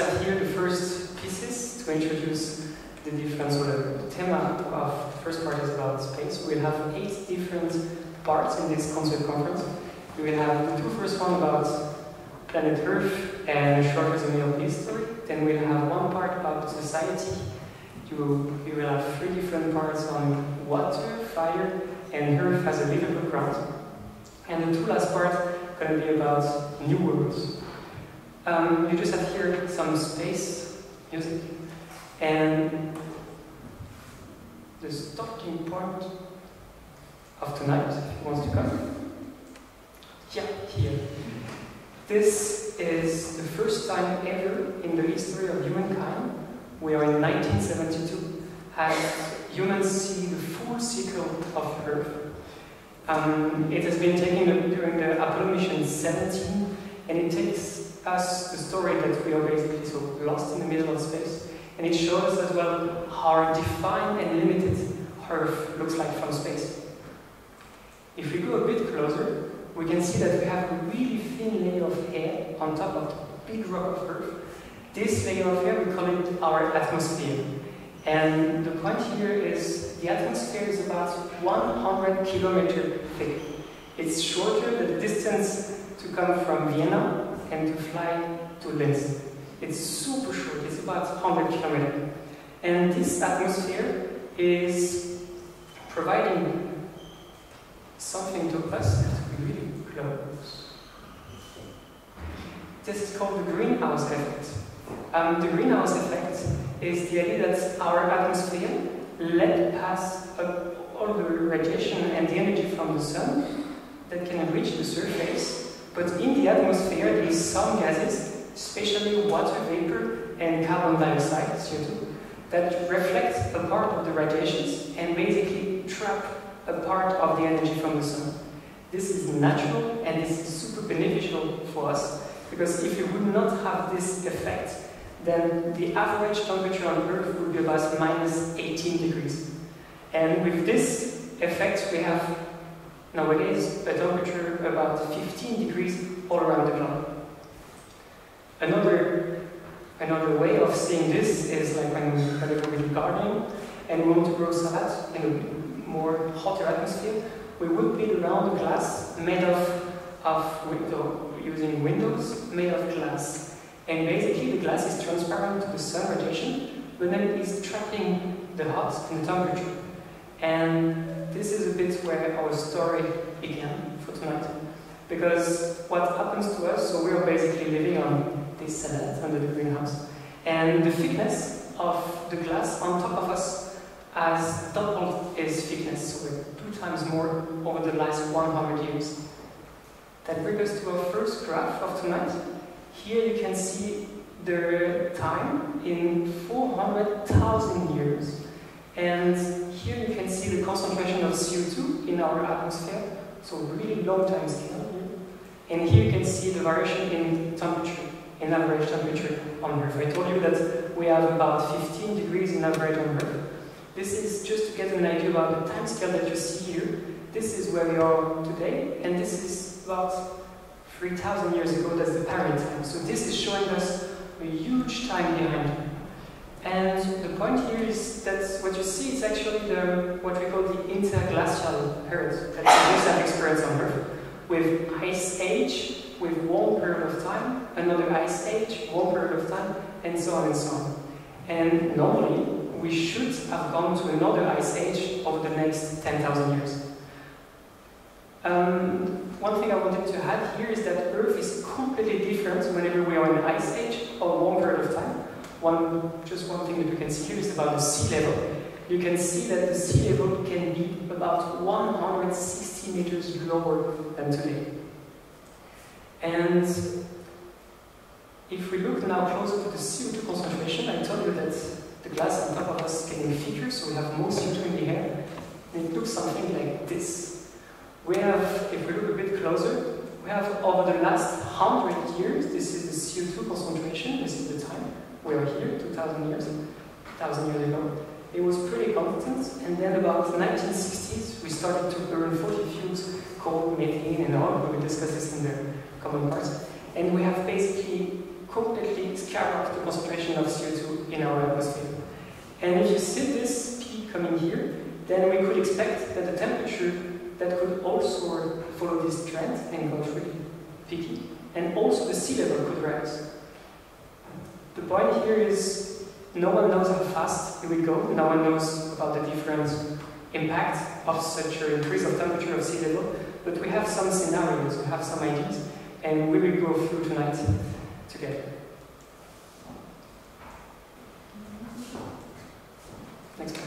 have here the first pieces to introduce the different sort of the theme of the first part is about space. We'll have 8 different parts in this concert conference. We will have the 2 first one about planet Earth and a short résumé of history. Then we'll have 1 part about society. You will have 3 different parts on water, fire, and Earth as a livable ground. And the 2 last parts are going to be about new worlds. You just have here some space music. And the starting point of tonight, if you want to come. Yeah, here. This is the first time ever in the history of humankind. We are in 1972, as humans see the full cycle of Earth. It has been taken during the Apollo mission 17, and it takes us the story that we are basically so lost in the middle of space. And it shows us as well how defined and limited Earth looks like from space. If we go a bit closer, we can see that we have a really thin layer of air on top of the big rock of Earth. This layer of air, we call it our atmosphere. And the point here is the atmosphere is about 100 kilometers thick. It's shorter than the distance to come from Vienna and to fly to Linz. It's super short, it's about 100 kilometers. And this atmosphere is providing something to us that we really close. This is called the greenhouse effect. The greenhouse effect is the idea that our atmosphere let pass all the radiation and the energy from the sun that can reach the surface, but in the atmosphere there is some gases, especially water vapor and carbon dioxide, CO2, that reflect a part of the radiations and basically trap a part of the energy from the sun. This is natural and this is super beneficial for us, because if you would not have this effect, then the average temperature on Earth would be about minus 18 degrees. And with this effect, we have nowadays a temperature about 15 degrees all around the globe. Another way of seeing this is like when we're gardening and we want to grow salad in a more hotter atmosphere, we would build around a glass made using windows made of glass. And basically the glass is transparent to the sun radiation, but then it is trapping the hot and the temperature. And this is a bit where our story began for tonight. Because what happens to us, so we are basically living on this salad under the greenhouse. And the thickness of the glass on top of us has doubled its thickness, so we're 2 times more over the last 100 years. That brings us to our first graph of tonight. Here you can see the time in 400,000 years. And here you can see the concentration of CO2 in our atmosphere, so really long time scale here. And here you can see the variation in temperature, in average temperature on Earth. I told you that we have about 15 degrees in average on Earth. This is just to get an idea about the time scale that you see here. This is where we are today, and this is about 3,000 years ago, that's the parent time. So this is showing us a huge time behind. And the point here is that what you see is actually what we call the interglacial period that we have experienced on Earth, with ice age, with 1 period of time, another ice age, 1 period of time, and so on and so on. And normally, we should have gone to another ice age over the next 10,000 years. One thing I wanted to add here is that Earth is completely different whenever we are in ice age or 1 period of time. Just one thing that we can see here is about the sea level. You can see that the sea level can be about 160 meters lower than today. And if we look now closer to the CO2 concentration, I told you that the glass on top of us is getting thicker, so we have more CO2 in the air. And it looks something like this. We have, if we look a bit closer, we have over the last 100 years, this is the CO2 concentration, this is the time. We are here, 2,000 years ago. It was pretty constant, and then about the 1960s, we started to burn fossil fuels called methane and oil. We will discuss this in the common parts. And we have basically completely skyrocket the concentration of CO2 in our atmosphere. And if you see this peak coming here, then we could expect that the temperature that could also follow this trend and go really peaky, and also the sea level could rise. The point here is no one knows how fast it will go, no one knows about the different impact of such an increase of temperature of sea level, but we have some scenarios, we have some ideas, and we will go through tonight together. Next slide.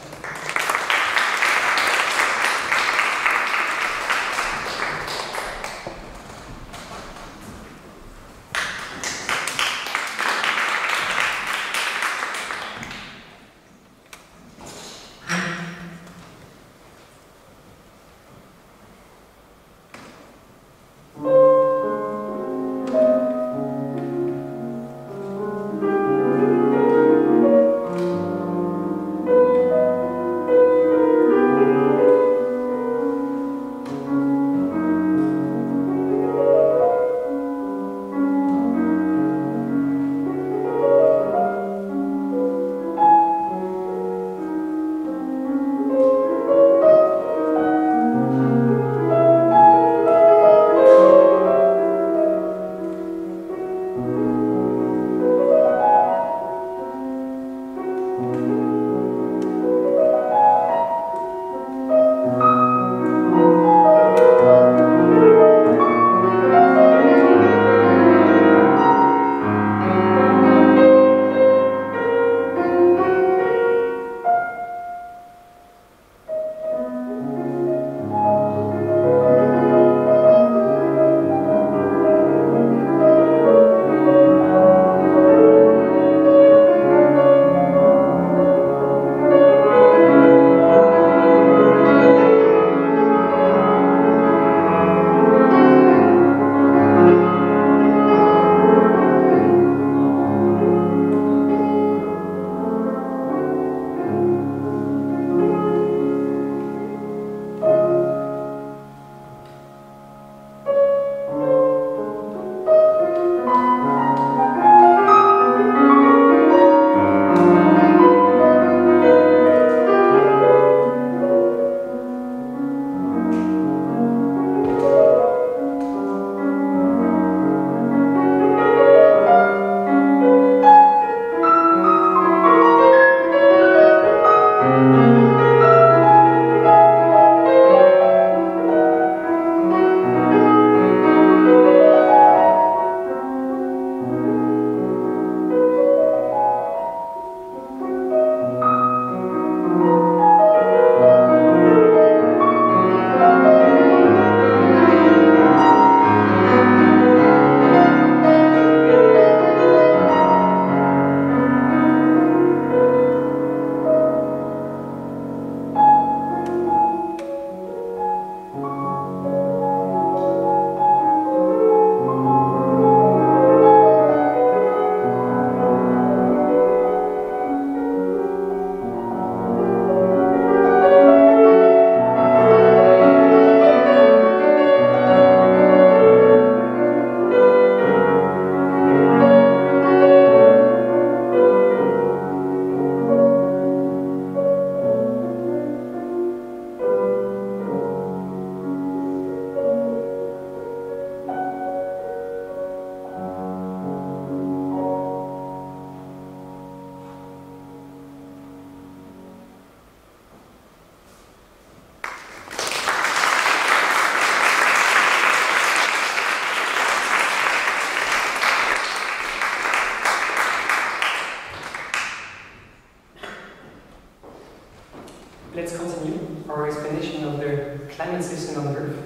Let's continue our explanation of the climate system on Earth.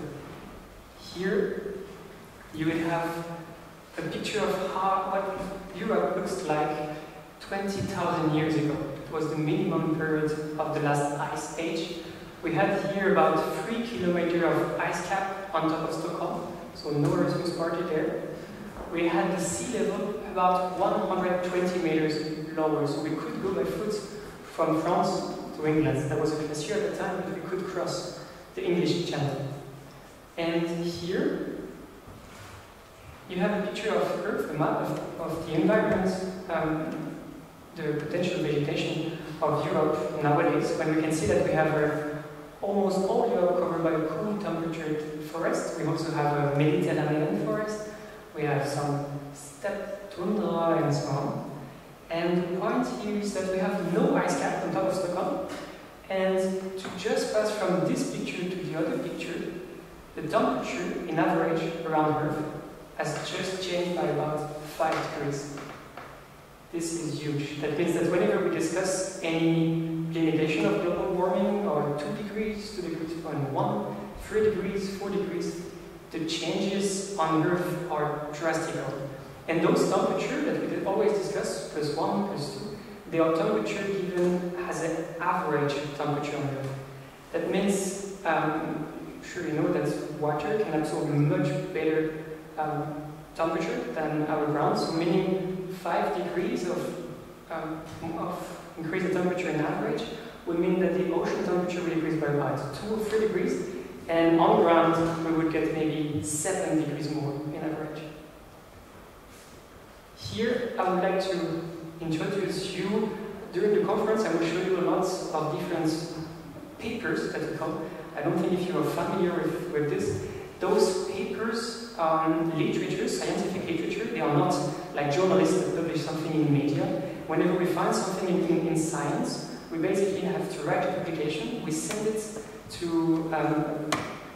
Here you will have a picture of what Europe looks like 20,000 years ago. It was the minimum period of the last ice age. We had here about 3 kilometers of ice cap on top of Stockholm, so no Erasmus party there. We had the sea level about 120 meters lower, so we could go by foot from France to England. There was a glacier at the time, but we could cross the English Channel. And here you have a picture of Earth, a map of the environment, the potential vegetation of Europe nowadays, when we can see that we have almost all Europe covered by a cool temperatured forest. We also have a Mediterranean forest. We have some steppe, tundra, and so on. And the point here is that we have no ice cap on top of Stockholm. And to just pass from this picture to the other picture, the temperature in average around Earth has just changed by about 5 degrees. This is huge. That means that whenever we discuss any limitation of global warming, or 2 degrees, 2 degrees 1, 3 degrees, 4 degrees, the changes on Earth are drastic. And those temperatures that we always discuss, +1, +2, they are temperature given as an average temperature on Earth. That means, I'm sure you know that water can absorb a much better temperature than our ground, so meaning 5 degrees of increase in temperature in average would mean that the ocean temperature will increase by about 2 or 3 degrees, and on ground we would get maybe 7 degrees more in average. Here I would like to introduce you, during the conference I will show you lots of different papers that we call. I don't think if you are familiar with this. Those papers are literature, scientific literature. They are not like journalists that publish something in media. Whenever we find something in science, we basically have to write a publication. We send it to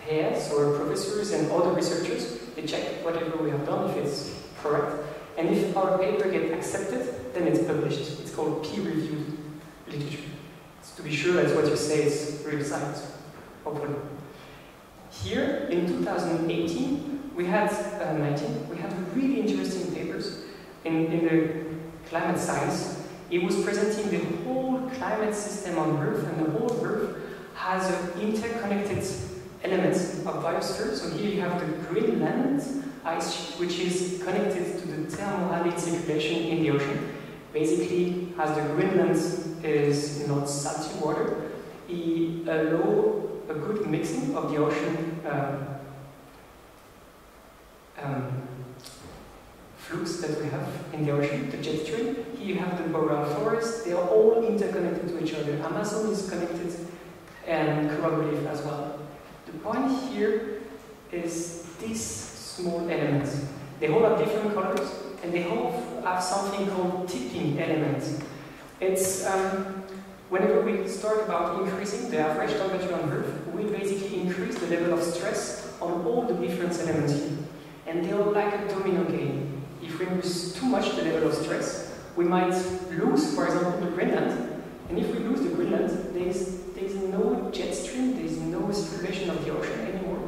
heads or professors and other researchers. They check whatever we have done, if it's correct. And if our paper gets accepted, then it's published. It's called peer-reviewed literature. It's to be sure that what you say is real science, hopefully. Here, in 2018, we had really interesting papers in the climate science. It was presenting the whole climate system on Earth, and the whole Earth has interconnected elements of biosphere. So here you have the Greenland ice sheet, which is connected to the thermal circulation in the ocean. Basically, as the Greenland is not salty water, it allows a good mixing of the ocean flux that we have in the ocean, the jet stream. Here you have the boreal forest. They are all interconnected to each other. Amazon is connected, and coral reef as well. The point here is these small elements. They all have different colors, and they all have something called tipping elements. It's whenever we start about increasing the average temperature on Earth, we basically increase the level of stress on all the different elements here. And they are like a domino game. If we increase too much the level of stress, we might lose, for example, the Greenland. And if we lose the Greenland, there's no jet stream, there's no circulation of the ocean anymore.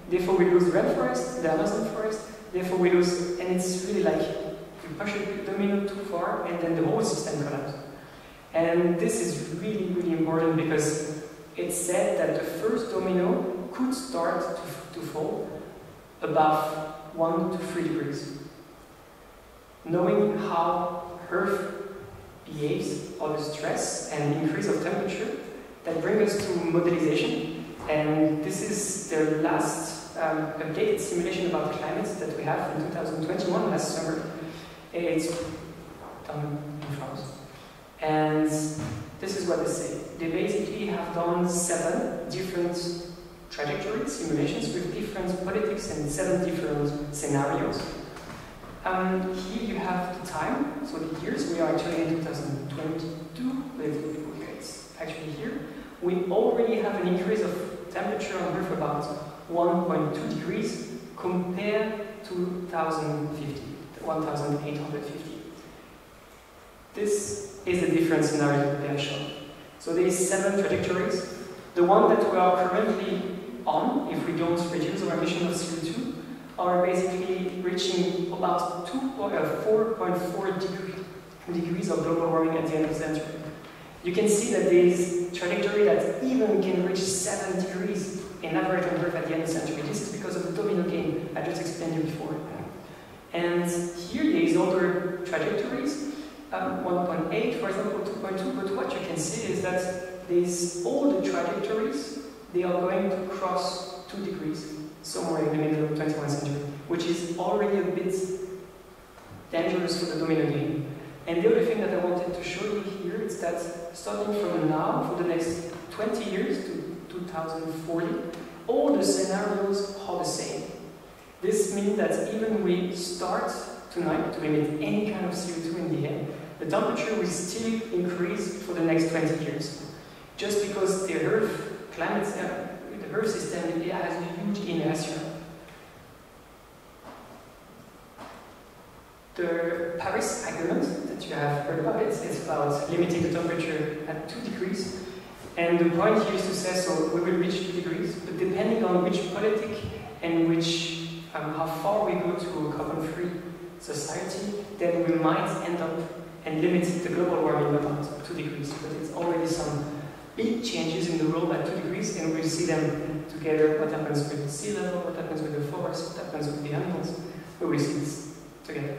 Therefore, we lose the rainforest, the Amazon forest. Therefore, we lose, and it's really like we push a domino too far, and then the whole system collapses. And this is really, really important because it's said that the first domino could start to fall above 1 to 3 degrees. Knowing how Earth behaves under stress and increase of temperature, that brings us to modelization. And this is the last updated simulation about climate that we have in 2021, last summer. It's done in France. And this is what they say. They basically have done 7 different trajectory simulations with different politics and 7 different scenarios. Here you have the time, so the years. We are actually in 2022, it's actually here. We already have an increase of temperature on Earth about 1.2 degrees compared to 1850. This is the different scenario that they have shown. So there is 7 trajectories. The one that we are currently on, if we don't reduce our emission of CO2, are basically reaching about 4.4 degrees of global warming at the end of the century. You can see that there is a trajectory that even can reach 7 degrees in average on Earth at the end of the century. This is because of the domino game I just explained you before. And here there is other trajectories, 1.8 for example, 2.2, but what you can see is that there's all the trajectories, they are going to cross 2 degrees somewhere in the middle of the 21st century. which is already a bit dangerous for the domino game. And the other thing that I wanted to show you here is that starting from now, for the next 20 years to 2040, all the scenarios are the same. This means that even we start tonight to emit any kind of CO2 in the air, the temperature will still increase for the next 20 years. Just because the Earth climate, the Earth system, it has a huge inertia. The Paris Agreement that you have heard about, it's about limiting the temperature at 2 degrees. And the point here is to say, so we will reach 2 degrees, but depending on which politic and which, how far we go to a carbon-free society, then we might end up and limit the global warming about 2 degrees. But it's already some big changes in the world at 2 degrees, and we'll see them together. What happens with the sea level, what happens with the forest, what happens with the animals. We will see this together.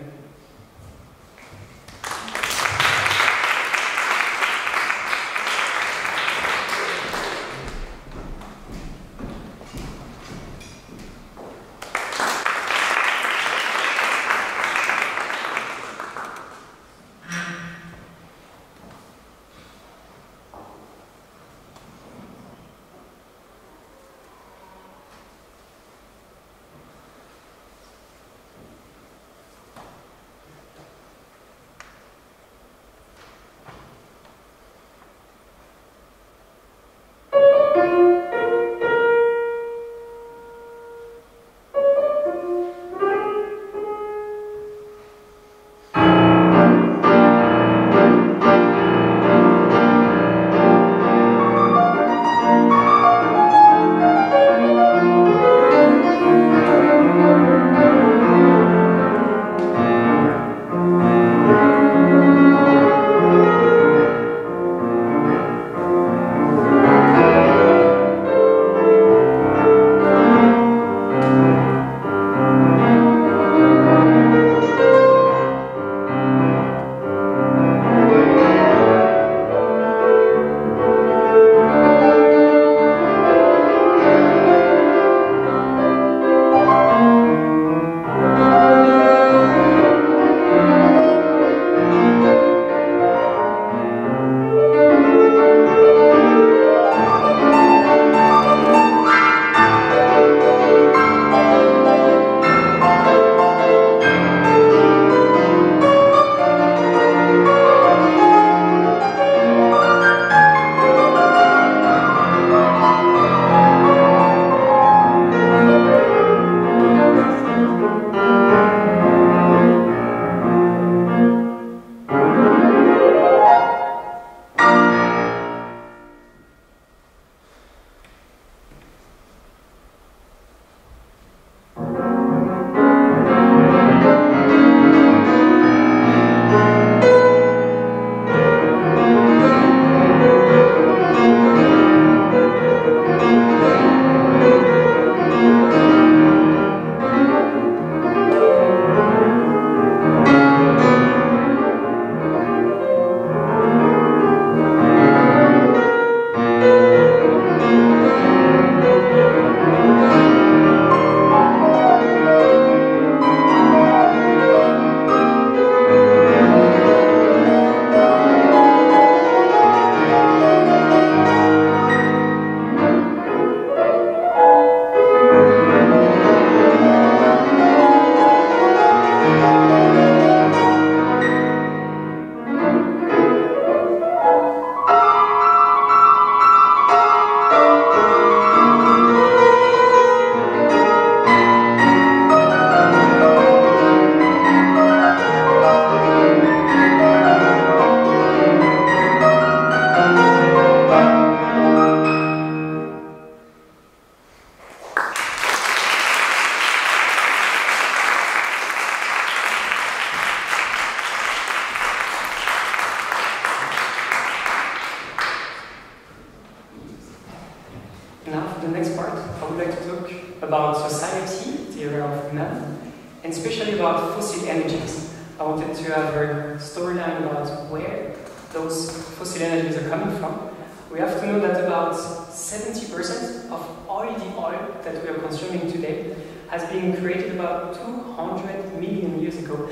about society, the area of man, and especially about fossil energies. I wanted to have a storyline about where those fossil energies are coming from. we have to know that about 70% of all the oil that we are consuming today has been created about 200 million years ago.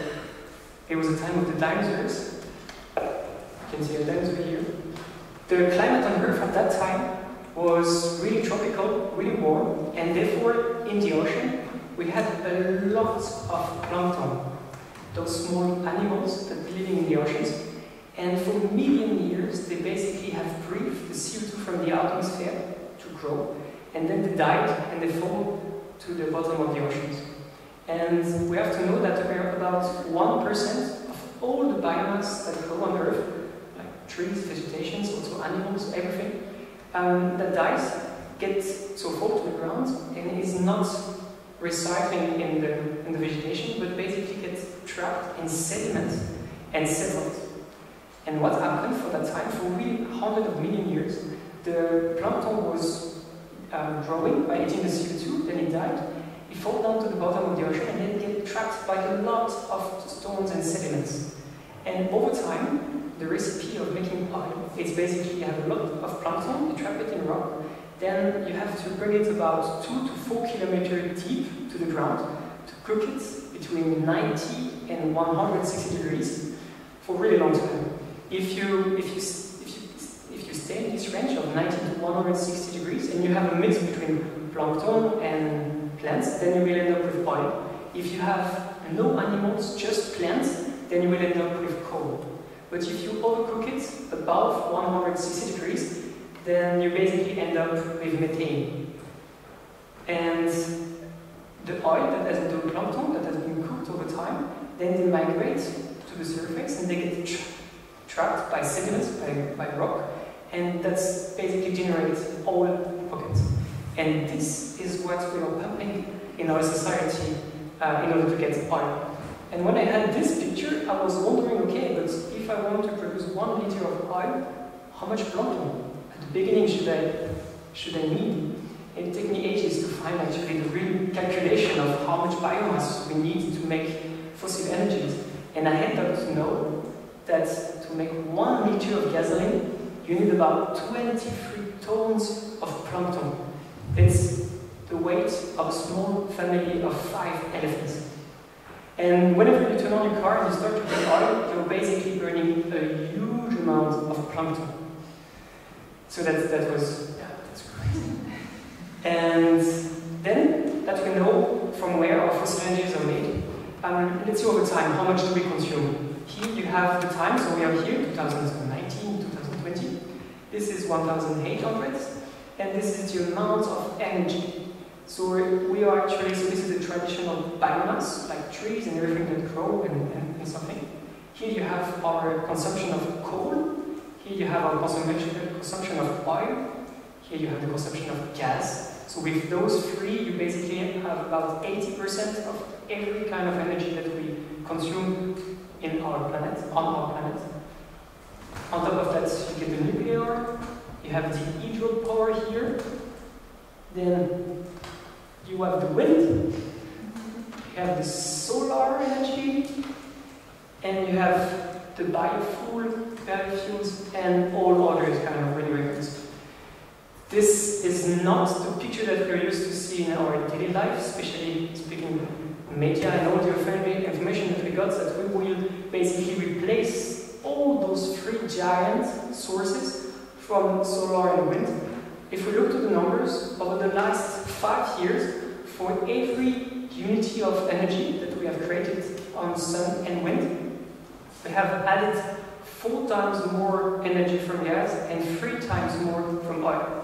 It was the time of the dinosaurs. You can see a dinosaur here. The climate on Earth at that time was really tropical, really warm, and therefore in the ocean we had a lot of plankton, those small animals that live in the oceans. And for a million years, they basically have breathed the CO2 from the atmosphere to grow, and then they died and they fall to the bottom of the oceans. And we have to know that about 1% of all the biomass that grow on Earth, like trees, vegetation, also animals, everything, that dies, gets so fall to the ground and is not recycling in the vegetation, but basically gets trapped in sediment and settled. And what happened for that time, for really hundreds of million years, the plankton was growing by eating the CO2, then it died, it fell down to the bottom of the ocean and then get trapped by a lot of stones and sediments. And over time, the recipe of making oil is basically you have a lot of plankton, you trap it in rock, then you have to bring it about 2 to 4 kilometers deep to the ground to cook it between 90 and 160 degrees for a really long time. If you stay in this range of 90 to 160 degrees and you have a mix between plankton and plants, then you will end up with oil. If you have no animals, just plants, then you will end up with coal. But if you overcook it above 160 degrees, then you basically end up with methane. And the oil that has the plankton that has been cooked over time, then they migrate to the surface and they get trapped by sediments, by rock, and that's basically generates oil pockets. And this is what we are pumping in our society in order to get oil. And when I had this picture, I was wondering, okay, but if I want to produce 1 liter of oil, how much plankton? At the beginning should I need? It took me ages to find actually the real calculation of how much biomass we need to make fossil energies. And I had to know that to make 1 liter of gasoline, you need about 23 tons of plankton. It's the weight of a small family of 5 elephants. And whenever you turn on your car and you start to burn oil, you're basically burning a huge amount of plankton. So that was, yeah, that's crazy. And then that we know from where our fossil energies are made, let's see over time, how much do we consume? Here you have the time, so we are here, 2019, 2020. This is 1,800, and this is the amount of energy. So we are actually, so this is the traditional biomass, like trees and everything that grow and something. Here you have our consumption of coal. Here you have our consumption of oil. Here you have the consumption of gas. So with those three, you basically have about 80% of every kind of energy that we consume in our planet, on our planet. On top of that, you get the nuclear. You have the hydropower here. Then you have the wind, you have the solar energy, and you have the biofuels, and all other kind of renewables. This is not the picture that we're used to see in our daily life, especially speaking media and all the information that we got, that we will basically replace all those three giant sources from solar and wind. If we look to the numbers, over the last 5 years, for every unity of energy that we have created on sun and wind, we have added 4 times more energy from gas and 3 times more from oil.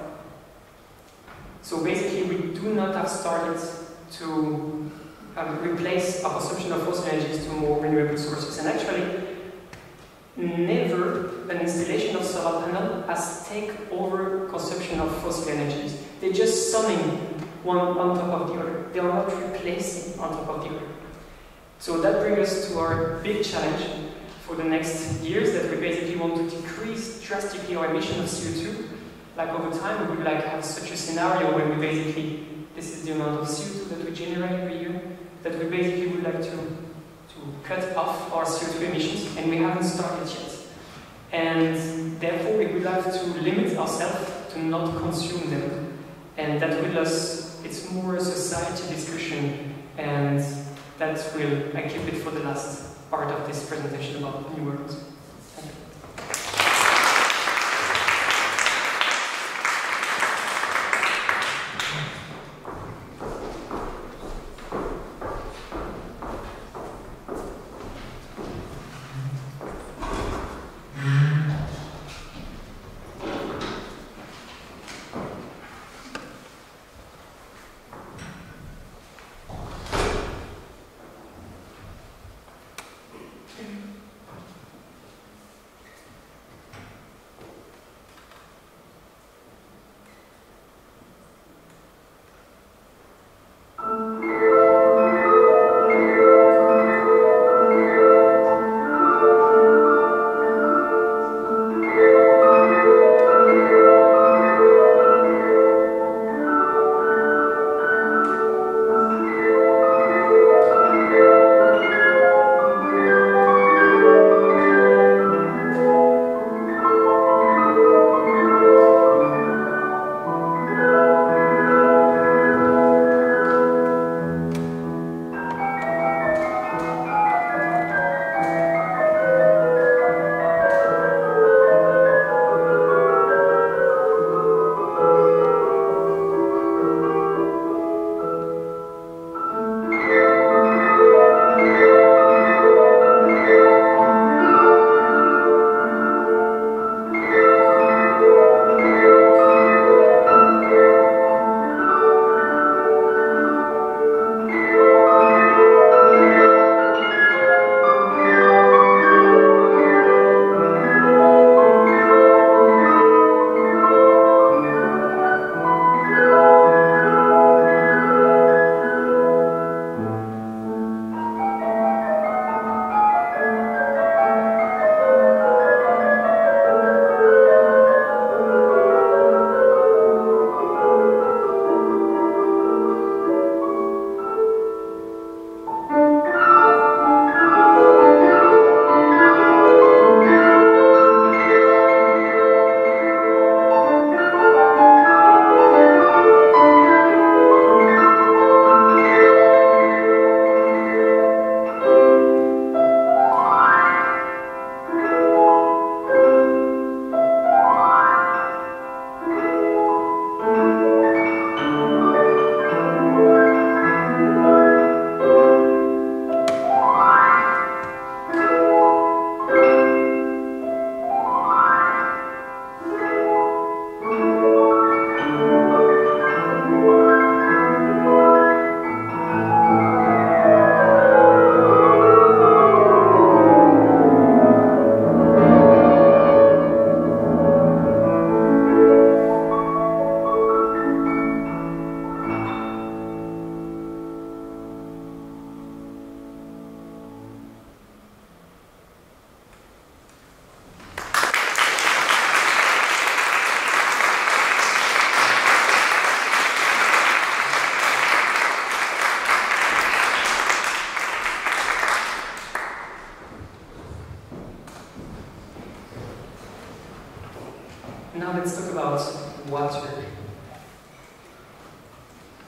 So basically, we do not have started to replace our consumption of fossil energies to more renewable sources. And actually, never an installation of solar panel has taken over consumption of fossil energies. They're just summing one on top of the other. They are not replacing on top of the other. So that brings us to our big challenge for the next years, that we basically want to decrease drastically our emission of CO2. Like over time, we would like to have such a scenario where we basically, this is the amount of CO2 that we generate every year, that we basically would like to cut off our CO2 emissions, and we haven't started yet. And therefore we would like to limit ourselves to not consume them. And that will us, it's more a society discussion, and that will, I keep it for the last part of this presentation about new words. Thank you. Now let's talk about water.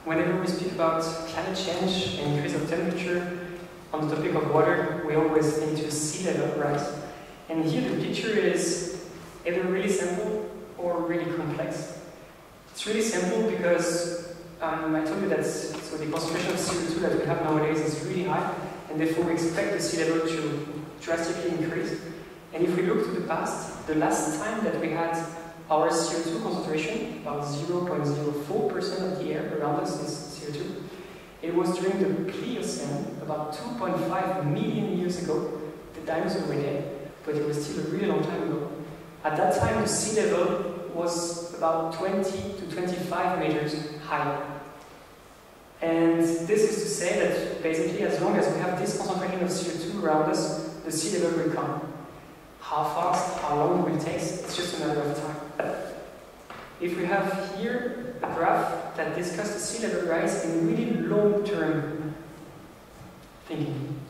Whenever we speak about climate change and increase of temperature, on the topic of water, we always think to sea level rise. And here the picture is either really simple or really complex. It's really simple because I told you that so the concentration of CO2 that we have nowadays is really high, and therefore we expect the sea level to drastically increase. And if we look to the past, the last time that we had our CO2 concentration, about 0.04% of the air around us is CO2, it was during the Pliocene, about 2.5 million years ago. The dinosaurs were dead, but it was still a really long time ago. At that time, the sea level was about 20 to 25 meters higher. And this is to say that basically, as long as we have this concentration of CO2 around us, the sea level will come. How fast, how long it will take, it's just a matter of time. If we have here a graph that discusses the sea level rise in really long-term thinking.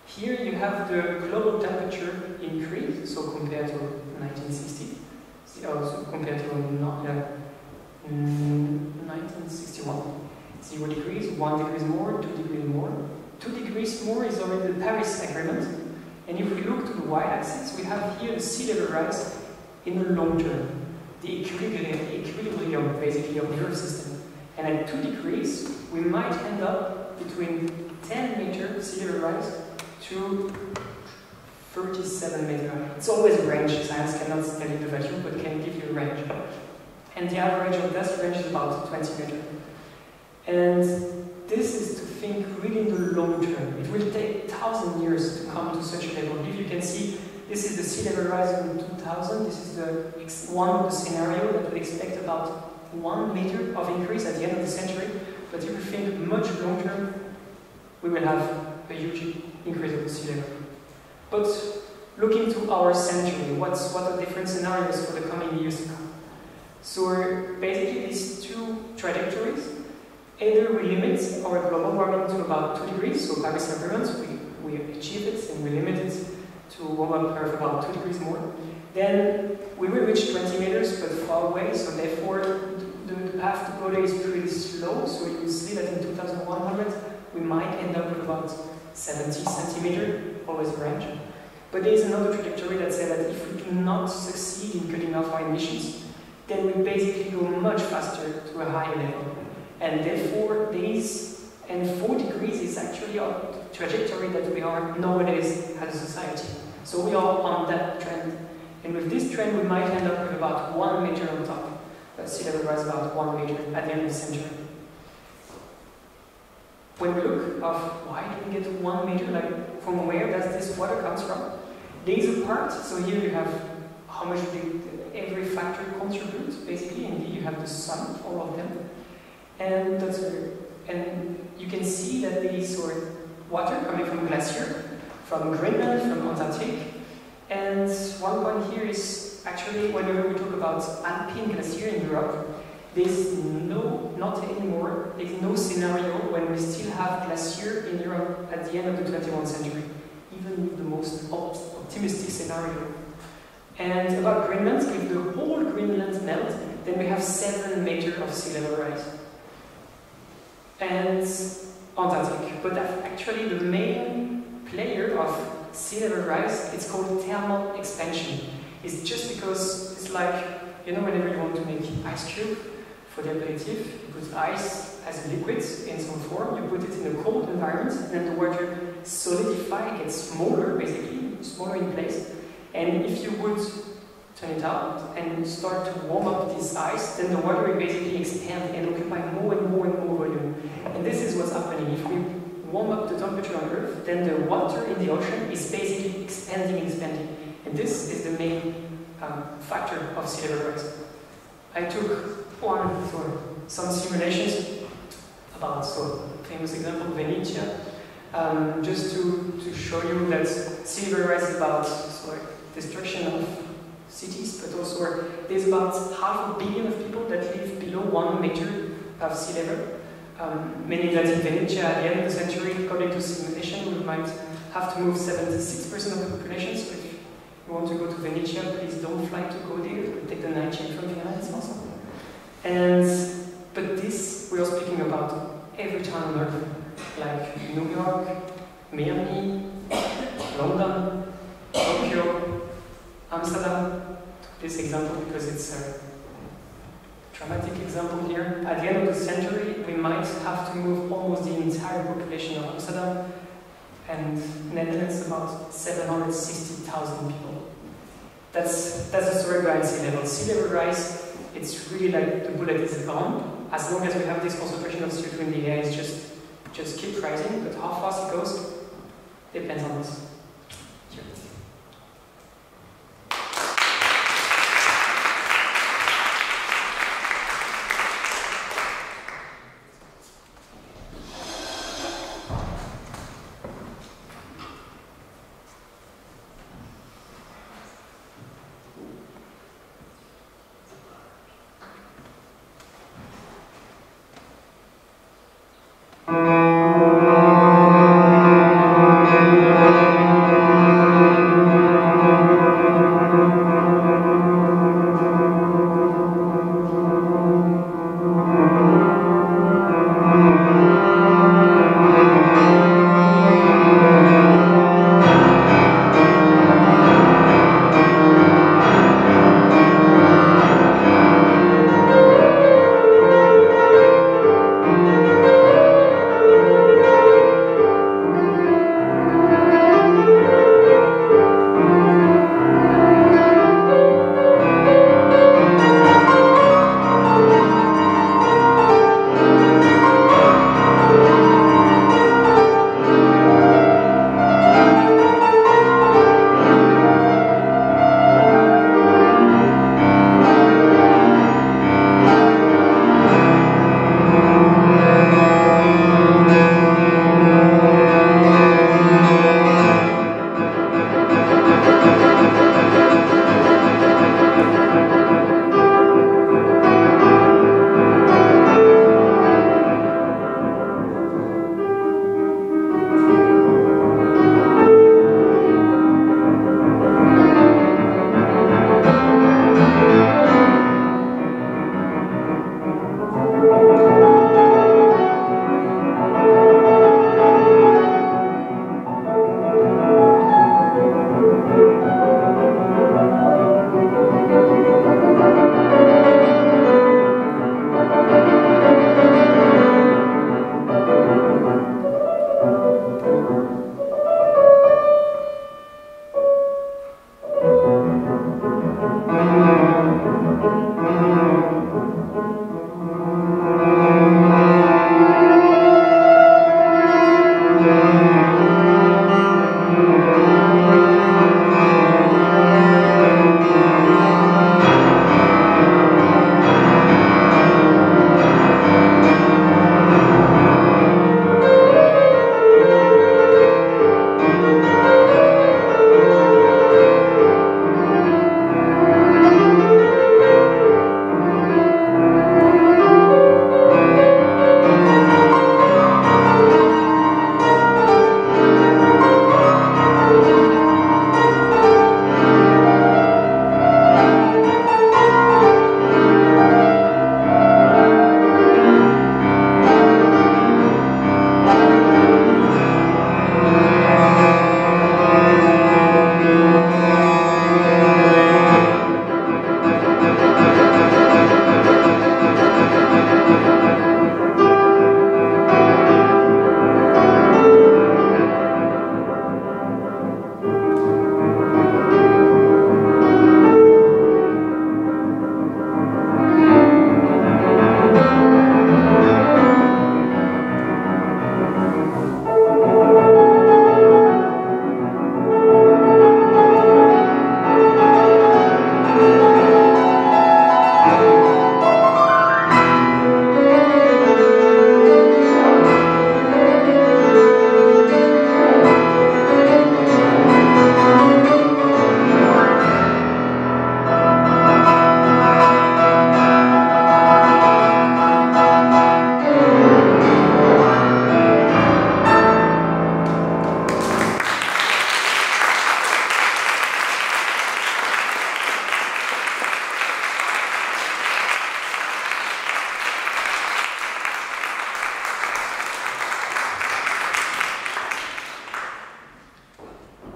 Here you have the global temperature increase, so compared to 1960, so compared to 1961. 0 degrees, 1 degree more, 2 degrees more. 2 degrees more is already the Paris Agreement. And if we look to the y-axis, we have here the sea level rise in the long term, the equilibrium basically of the Earth system. And at 2 degrees, we might end up between 10 meter sea level rise to 37 meter. It's always a range. Science cannot tell you the value, but can give you a range. And the average of that range is about 20 meters. And this is to think really in the long term. It will take 1,000 years to come to such a level. If you can see, this is the sea level rise in 2000. This is one of the scenarios that would expect about 1 meter of increase at the end of the century. But if you think much long term, we will have a huge increase of the sea level. But looking to our century, what are different scenarios for the coming years to come? So basically these two trajectories, either we limit our global warming to about 2 degrees, so Paris Agreement, we achieve it and we limit it to warm up Earth about 2 degrees more. Then we will reach 20 meters, but far away, so therefore the path to go there is pretty slow, so you will see that in 2100 we might end up with about 70 centimeters, always a range. But there is another trajectory that says that if we do not succeed in cutting off our emissions, then we basically go much faster to a higher level. And therefore, 4 degrees is actually a trajectory that we are nowadays as a society. So we are on that trend. And with this trend, we might end up with about 1 meter on top. Sea level rise about 1 meter at the end of the century. When we look of why do we get to 1 meter, like from where does this water comes from? There is a part, so here you have how much every factor contributes, basically, and here you have the sun, all of them. And you can see that there is water coming from glacier, from Greenland, from Antarctic. And one point here is actually whenever we talk about Alpine glacier in Europe, there's not anymore, there's no scenario when we still have glacier in Europe at the end of the 21st century, even with the most optimistic scenario. And about Greenland, if the whole Greenland melt, then we have 7 meters of sea level rise. And Antarctic, but actually the main player of sea level rise, it's called thermal expansion. It's just because it's like, you know, whenever you want to make ice cube for the aperitif, you put ice as a liquid in some form, you put it in a cold environment, and then the water solidifies, gets smaller, basically, smaller in place. And if you would turn it out and start to warm up this ice, then the water will basically expand and occupy more and more and more volume. And this is what's happening. If we warm up the temperature on Earth, then the water in the ocean is basically expanding and expanding. And this is the main factor of sea level rise. I took some simulations about, famous example, Venezia, just to show you that sea level rise is about destruction of cities, but also there's about 500 million of people that live below 1 meter of sea level. Meaning that in Venezia, at the end of the century, according to simulation, we might have to move 76% of the population. So if you want to go to Venezia, please don't fly to go there. You take the night train from Vienna, it's awesome. But this, we are speaking about every town on Earth, like New York, Miami, London, Tokyo, Amsterdam. This example because it's a dramatic example here. At the end of the century, we might have to move almost the entire population of Amsterdam, and Netherlands about 760,000 people. That's the story behind sea level. Sea level rise, it's really like the bullet is gone. As long as we have this concentration of CO2 in the air, it's just keep rising, but how fast it goes depends on us.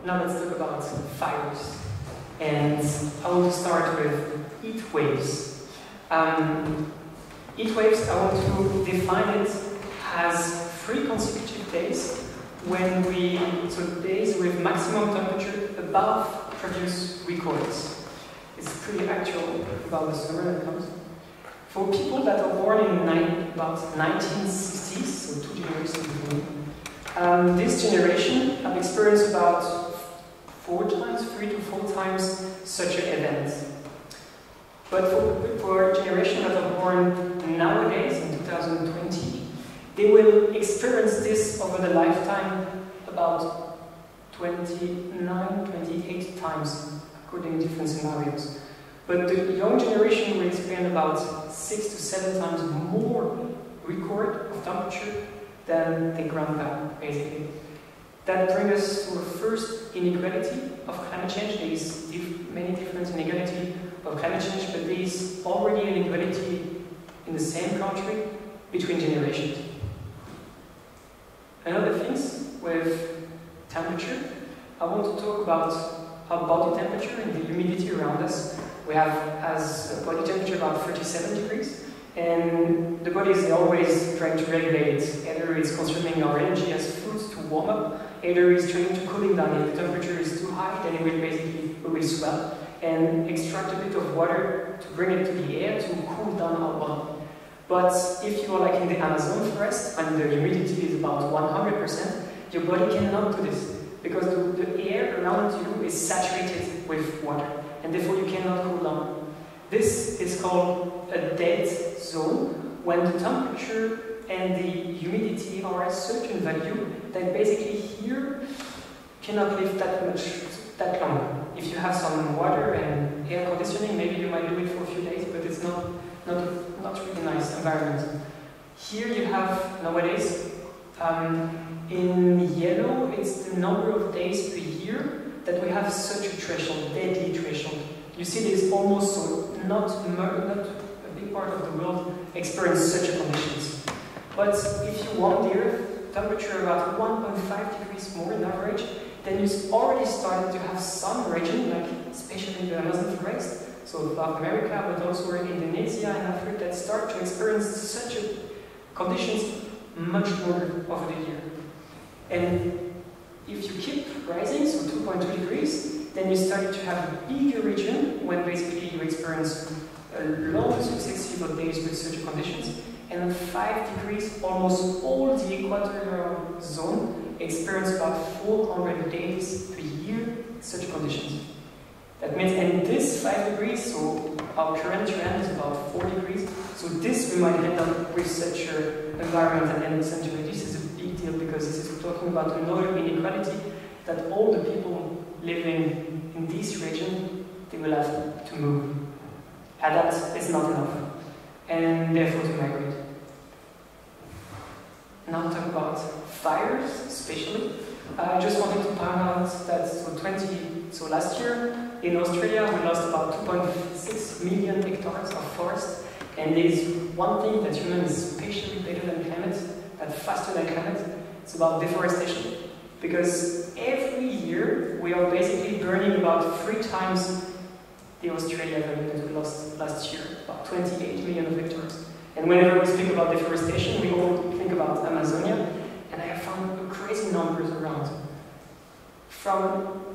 now let's talk about fires. And I want to start with heat waves. Heat waves, I want to define it as 3 consecutive days so days with maximum temperature above previous records. It's pretty actual about the summer that comes. For people that are born in about 1960s, so 2 generations before, this generation have experienced about 3 to 4 times such an event. But for a generation that are born nowadays, in 2020, they will experience this over the lifetime about 29, 28 times, according to different scenarios. But the young generation will experience about 6 to 7 times more record of temperature than the grandpa, basically. That brings us to a first inequality of climate change. There is many different inequalities of climate change, but there is already an inequality in the same country between generations. Another things with temperature, I want to talk about our body temperature and the humidity around us. We have as a body temperature about 37 degrees, and the body is always trying to regulate it. Either it's consuming our energy as food to warm up, either it's trying to cooling down. If the temperature is too high, then we will swell and extract a bit of water to bring it to the air to cool down our body. But if you are like in the Amazon forest and the humidity is about 100%, your body cannot do this because the air around you is saturated with water, and therefore you cannot cool down. This is called a dead zone, when the temperature and the humidity are at a certain value that basically here cannot live that long. If you have some water and air conditioning, maybe you might do it for a few days, but it's not really nice environment. Here you have nowadays, in yellow, it's the number of days per year that we have such a threshold, deadly threshold. You see there's almost not a big part of the world experience such conditions. But if you want the Earth temperature about 1.5 degrees more on average, then you already started to have some region, like especially the Amazon forest, so South America, but also in Indonesia and Africa, that start to experience such conditions much more over the year. And if you keep rising, so 2.2 degrees, then you start to have a bigger region when basically you experience a long successive days with such conditions. And at 5 degrees, almost all the equatorial zone experience about 400 days per year such conditions. That means, and this 5 degrees, so our current trend is about 4 degrees, so this we might end up with such an environment at the end of the century. This is a big deal because this is talking about another inequality that all the people living in this region, they will have to move. And that is not enough, and therefore to migrate. Now talk about fires, especially. I just wanted to point out that so last year in Australia we lost about 2.6 million hectares of forest, and there is one thing that humans is spatially better than climate, that faster than climate, it's about deforestation. Because every year we are basically burning about 3 times the Australia value that we lost last year, about 28 million of hectares. And whenever we speak about deforestation, we all think about Amazonia, and I have found crazy numbers around.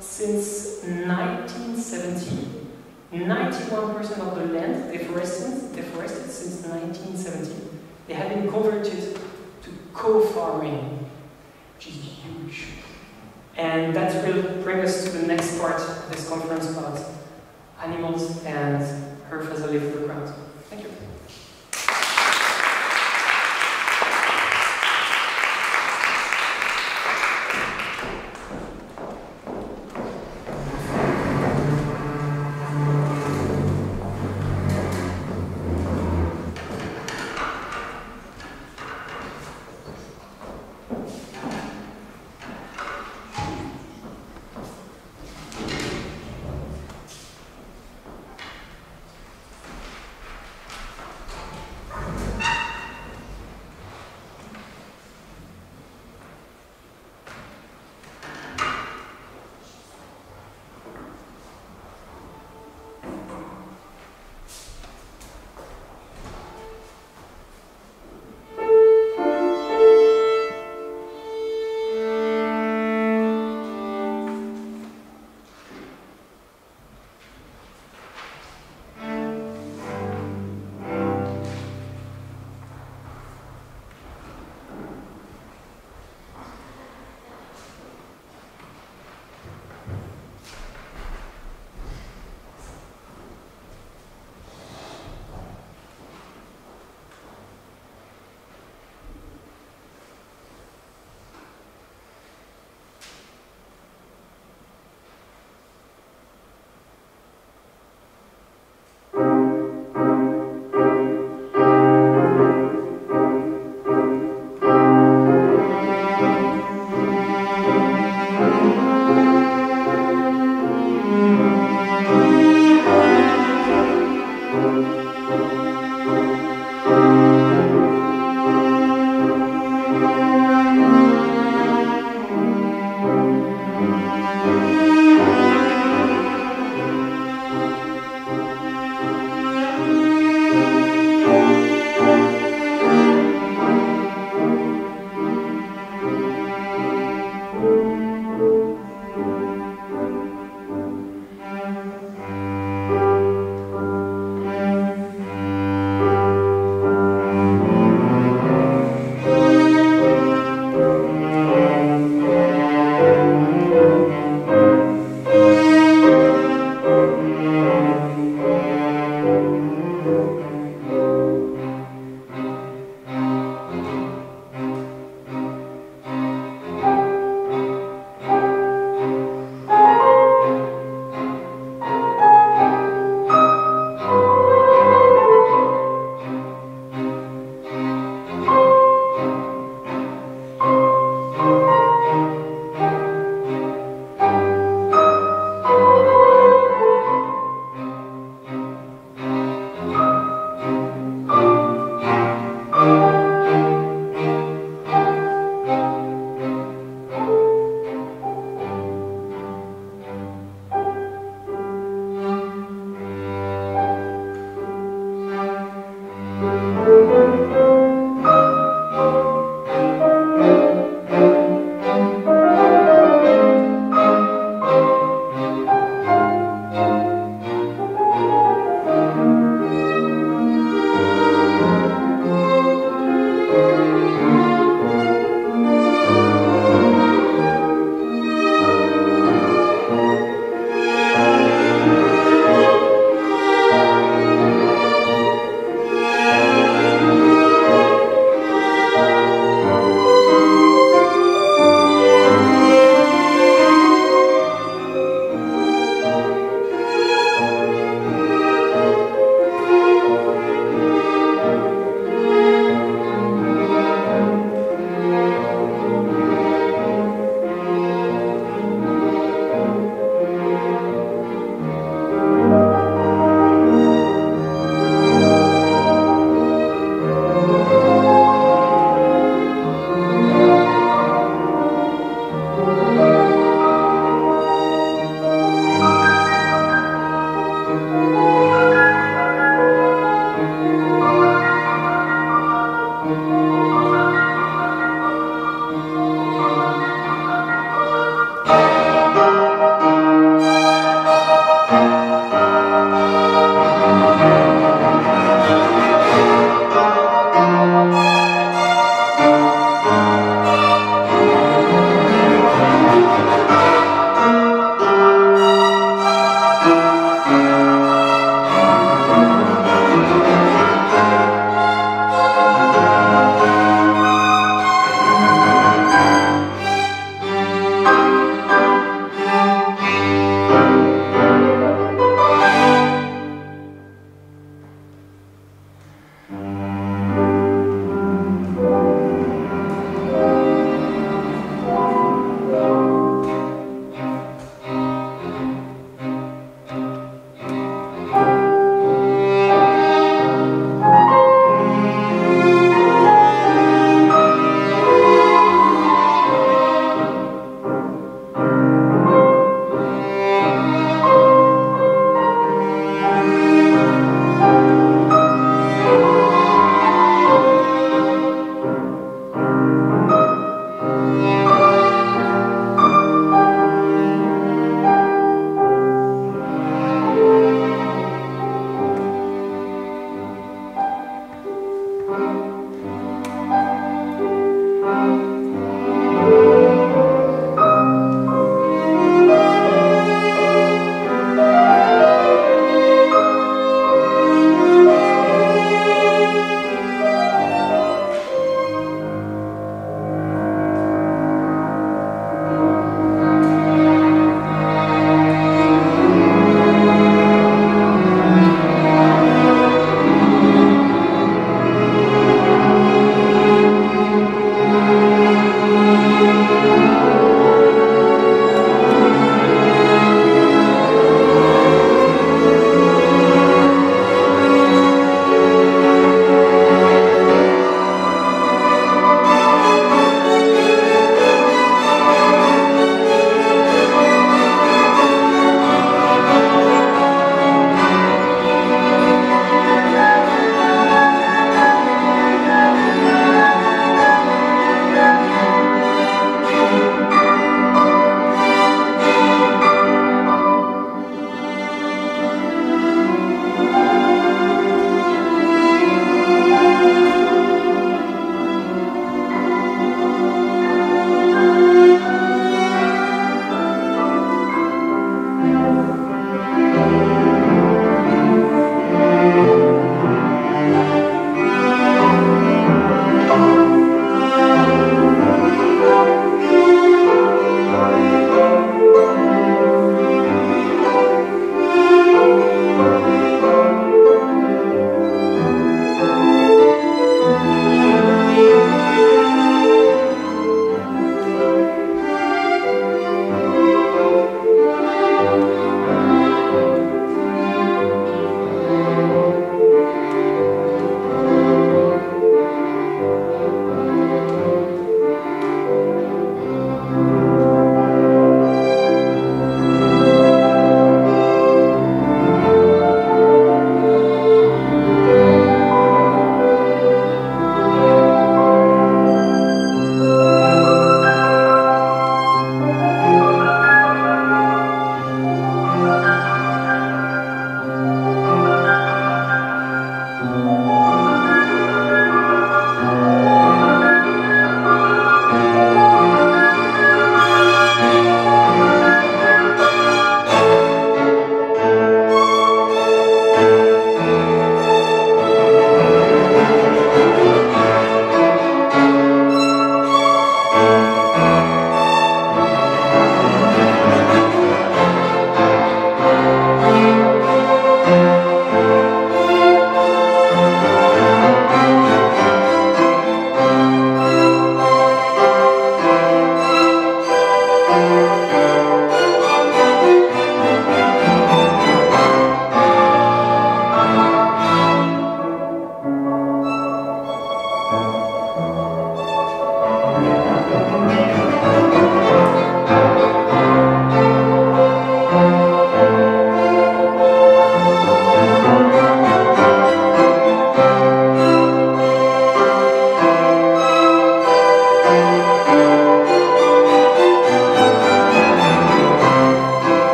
Since 1970, 91% of the land deforested since 1970. They have been converted to co-farming, which is huge. And that will bring us to the next part of this conference about animals and earth as a livable ground. Thank you.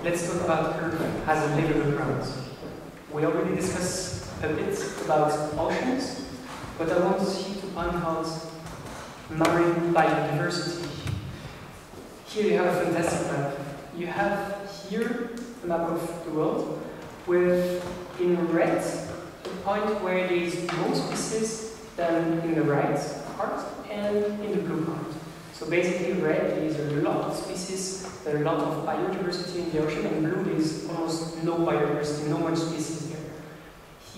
let's talk about Earth as a livable ground. We already discussed a bit about oceans, but I want you to point out marine biodiversity. Here you have a fantastic map. You have here a map of the world with, in red, a point where there is more species than in the right part and in the blue part. So basically red, there is a lot of species, there are a lot of biodiversity in the ocean, and blue, there is almost no biodiversity, no much species here.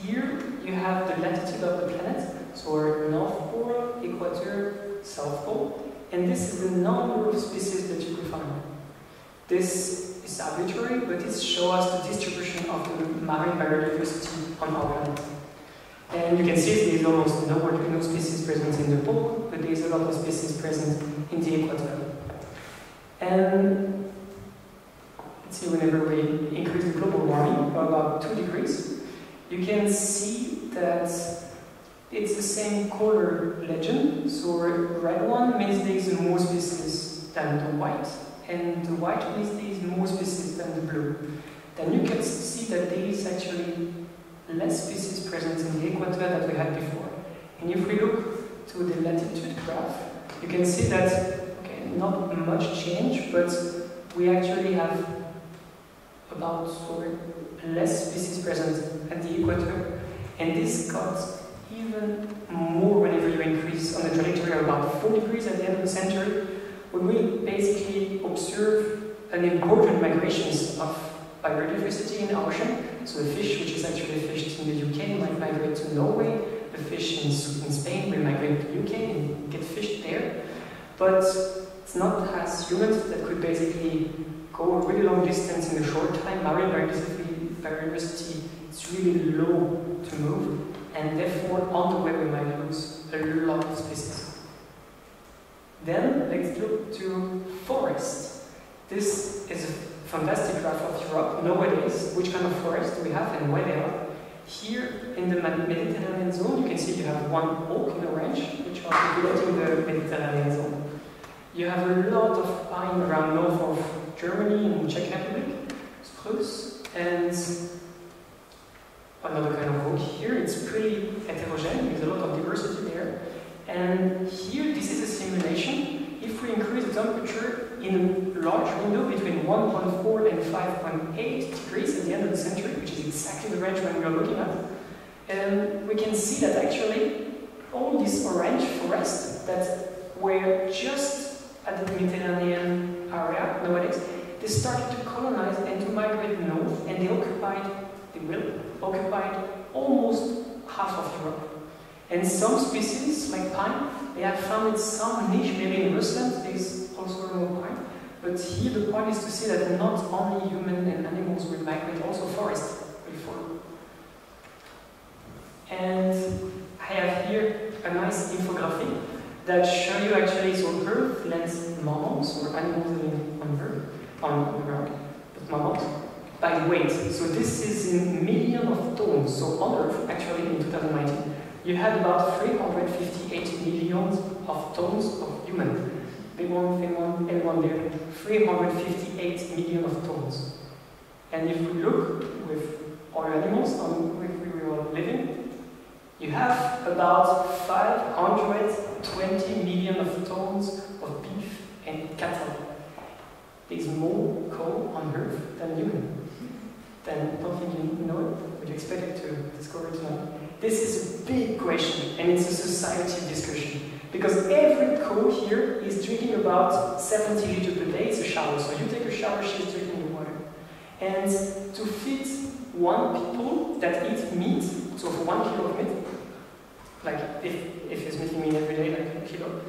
Here you have the latitude of the planet, so our North Pole, Equator, South Pole, and this is the number of species that you could find. This is arbitrary, but it shows us the distribution of the marine biodiversity on our planet. And you can see there is almost no species present in the pole, but there is a lot of species present in the equator. And let's see, whenever we increase the global warming by about 2 degrees, you can see that it's the same color legend. So red one means there is more species than the white, and the white means there is more species than the blue. Then you can see that there is actually less species present in the equator than we had before. And if we look to the latitude graph, you can see that, okay, not much change, but we actually have about less species present at the equator, and this got even more whenever you increase on the trajectory of about 4 degrees at the end of the century, when we basically observe an important migrations of biodiversity in the ocean. So the fish, which is actually fished in the UK, might migrate to Norway. The fish in Spain will migrate to the UK and get fished there. But it's not as humans that could basically go a really long distance in a short time. Marine biodiversity is really low to move, and therefore on the way we might lose a lot of species. Then let's look to forest. This is a fantastic graph of Europe nowadays. Which kind of forest do we have and where they are? Here in the Mediterranean zone, you can see you have one oak in orange, which are populating the Mediterranean zone. You have a lot of pine around north of Germany and Czech Republic, spruce, and another kind of oak here. It's pretty heterogeneous, there's a lot of diversity there. And here, this is a simulation. If we increase the temperature in a large window between 1.4 and 5.8 degrees at the end of the century, which is exactly the range when we are looking at, and we can see that actually all these orange forests that were just at the Mediterranean area nowadays, they started to colonize and to migrate north, and they will occupy almost half of Europe. And some species, like pine, they have found in some niche, maybe in Rusland, there is also more pine. But here the point is to see that not only human and animals will migrate, also forests will follow. And I have here a nice infographic that shows you actually, so Earth lands mammals, or animals living on Earth, on the ground, but mammals, by weight. So this is in millions of tons. So on Earth, actually in 2019, you had about 358 million of tons of human. Everyone there, 358 million of tons. And if we look with all animals on which we are living, you have about 520 million of tons of beef and cattle. There's more cow on Earth than human. Then I don't think you know it, but you expect it to discover it tonight. This is a big question, and it's a society discussion. Because every cow here is drinking about 70 liters per day. It's a shower. So you take a shower, she's drinking the water. And to feed one people that eat meat, so for 1 kilo of meat, like if he's making meat every day, like a kilo,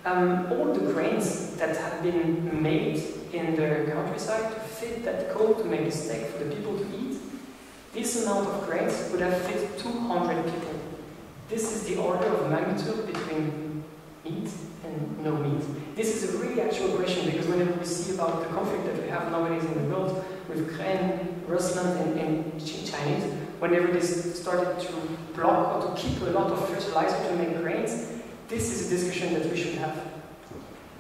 all the grains that have been made in the countryside to feed that cow to make a steak for the people to eat, this amount of grains would have fed 200 people. This is the order of magnitude between meat and no meat. This is a really actual question, because whenever we see about the conflict that we have nowadays in the world with Ukraine, Rusland and Chinese, whenever they started to block or to keep a lot of fertilizer to make grains, this is a discussion that we should have.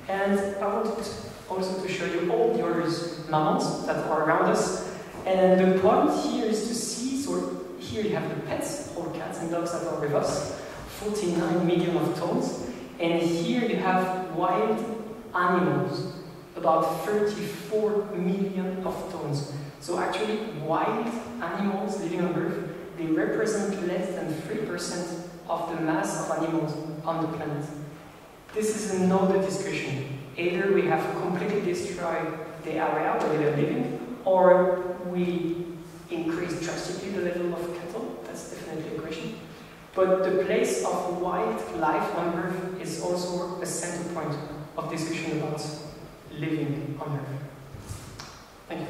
And I wanted also to show you all the others mammals that are around us. And the point here is to see, so here you have the pets, all cats and dogs that are with us, 49 million of tones. And here you have wild animals, about 34 million of tones. So actually, wild animals living on Earth, they represent less than 3% of the mass of animals on the planet. This is another discussion. Either we have completely destroyed the area where they're living, or we increase drastically the level of cattle. That's definitely a question. But the place of wildlife on Earth is also a center point of discussion about living on Earth. Thank you.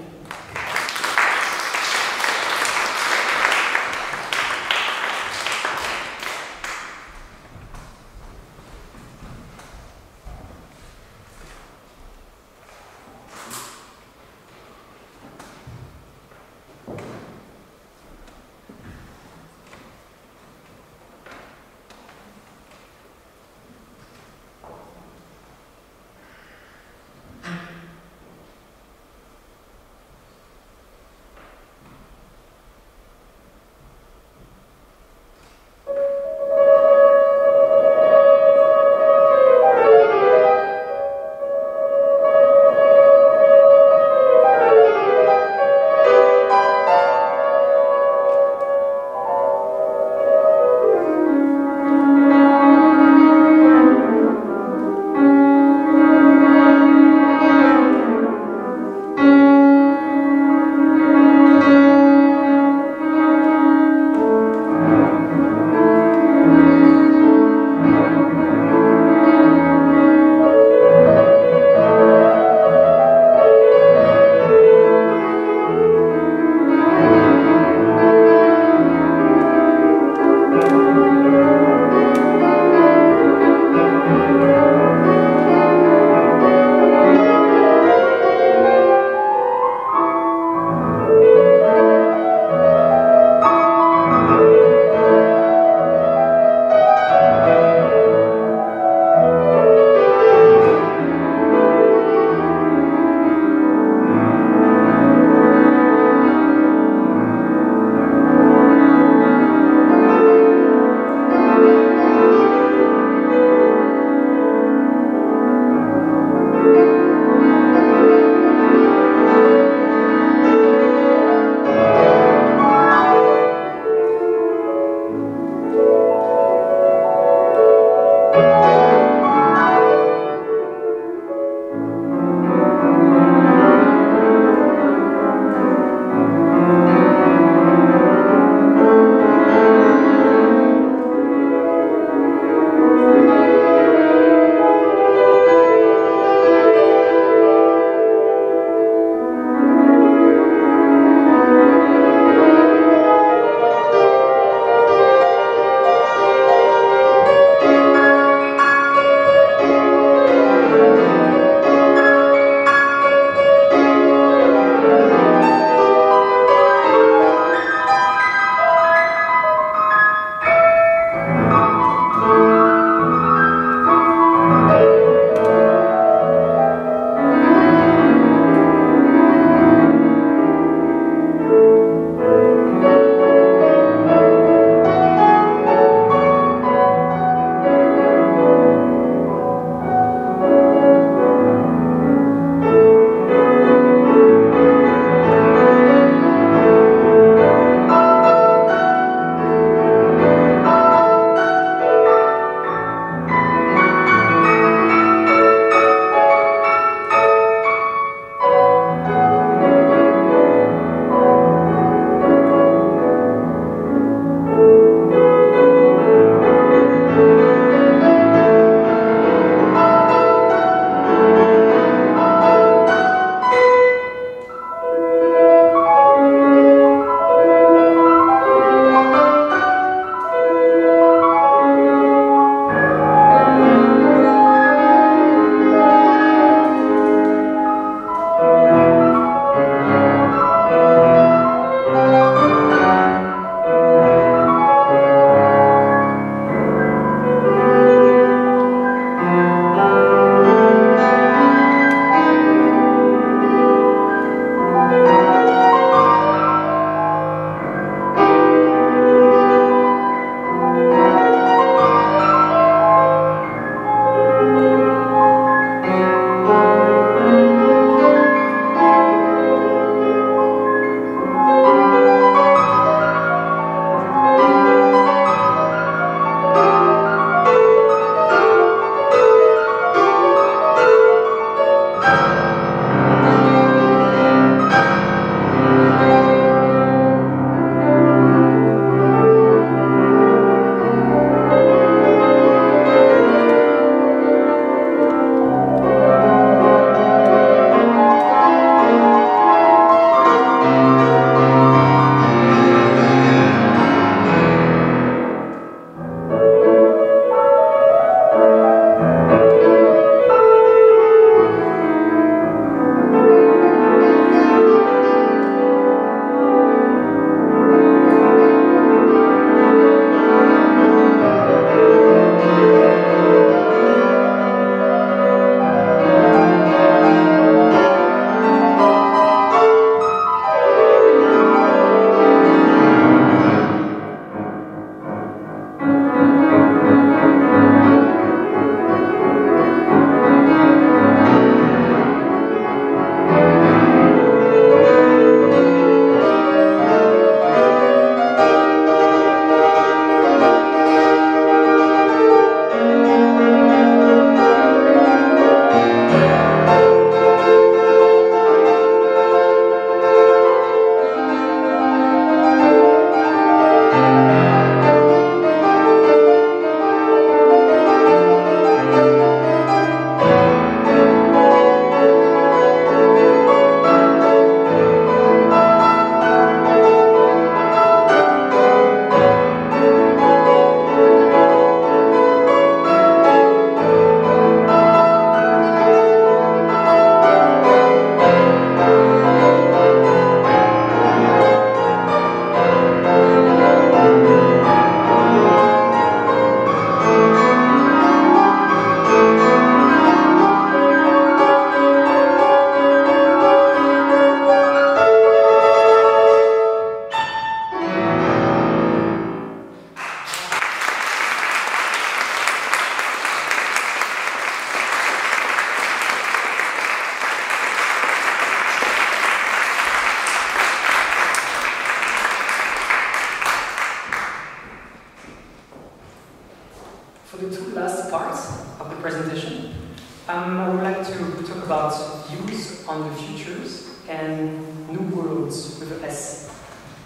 about views on the futures and new worlds with an S.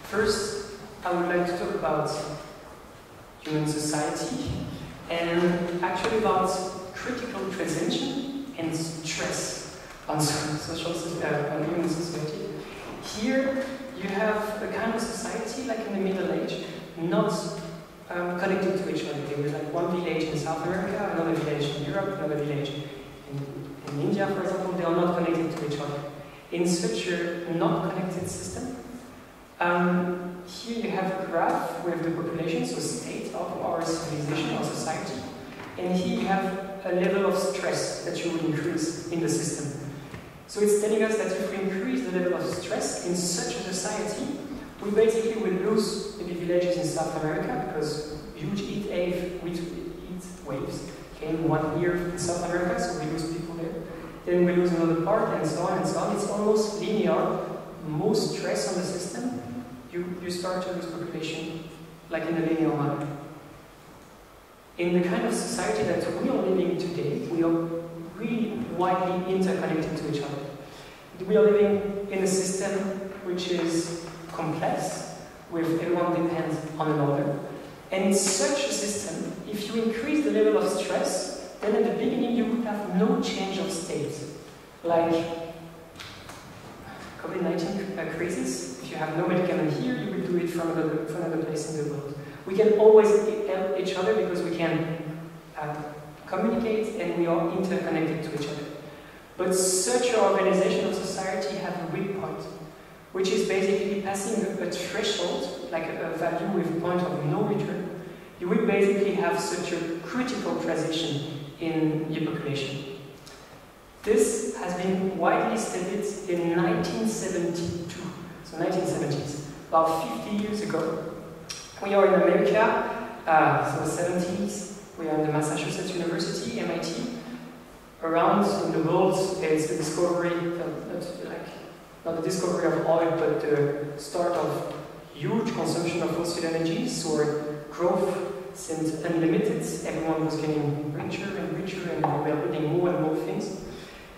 First, I would like to talk about human society and actually about critical transcension and stress on on human society. Here you have a kind of society like in the Middle Age, not connected to each other. There was like one village in South America, another village in Europe, another village in India, for example. They are not connected to each other. In such a not connected system, here you have a graph with the population, so state of our civilization or society, and here you have a level of stress that you would increase in the system. So it's telling us that if we increase the level of stress in such a society, we basically will lose maybe villages in South America because huge heat waves came 1 year in South America, so we lose people there. Then we lose another part, and so on and so on. It's almost linear. More stress on the system, you start to lose population, like in a linear manner. In the kind of society that we are living today, we are really widely interconnected to each other. We are living in a system which is complex, with everyone depends on another. And in such a system, if you increase the level of stress, then at the beginning you would have no change of state. Like COVID-19 crisis, if you have no medicament here, you will do it from another place in the world. We can always help each other because we can communicate and we are interconnected to each other. But such an organization of society has a weak point, which is basically passing a threshold, like a value with a point of no return. You will basically have such a critical transition in your population. This has been widely studied in 1972, so 1970s, about 50 years ago. We are in America, so the 70s, we are in the Massachusetts University, MIT. Around in the world, it's the discovery, not the discovery of oil, but the start of huge consumption of fossil energies, or growth since unlimited. Everyone was getting richer and richer, and we were building more and more things.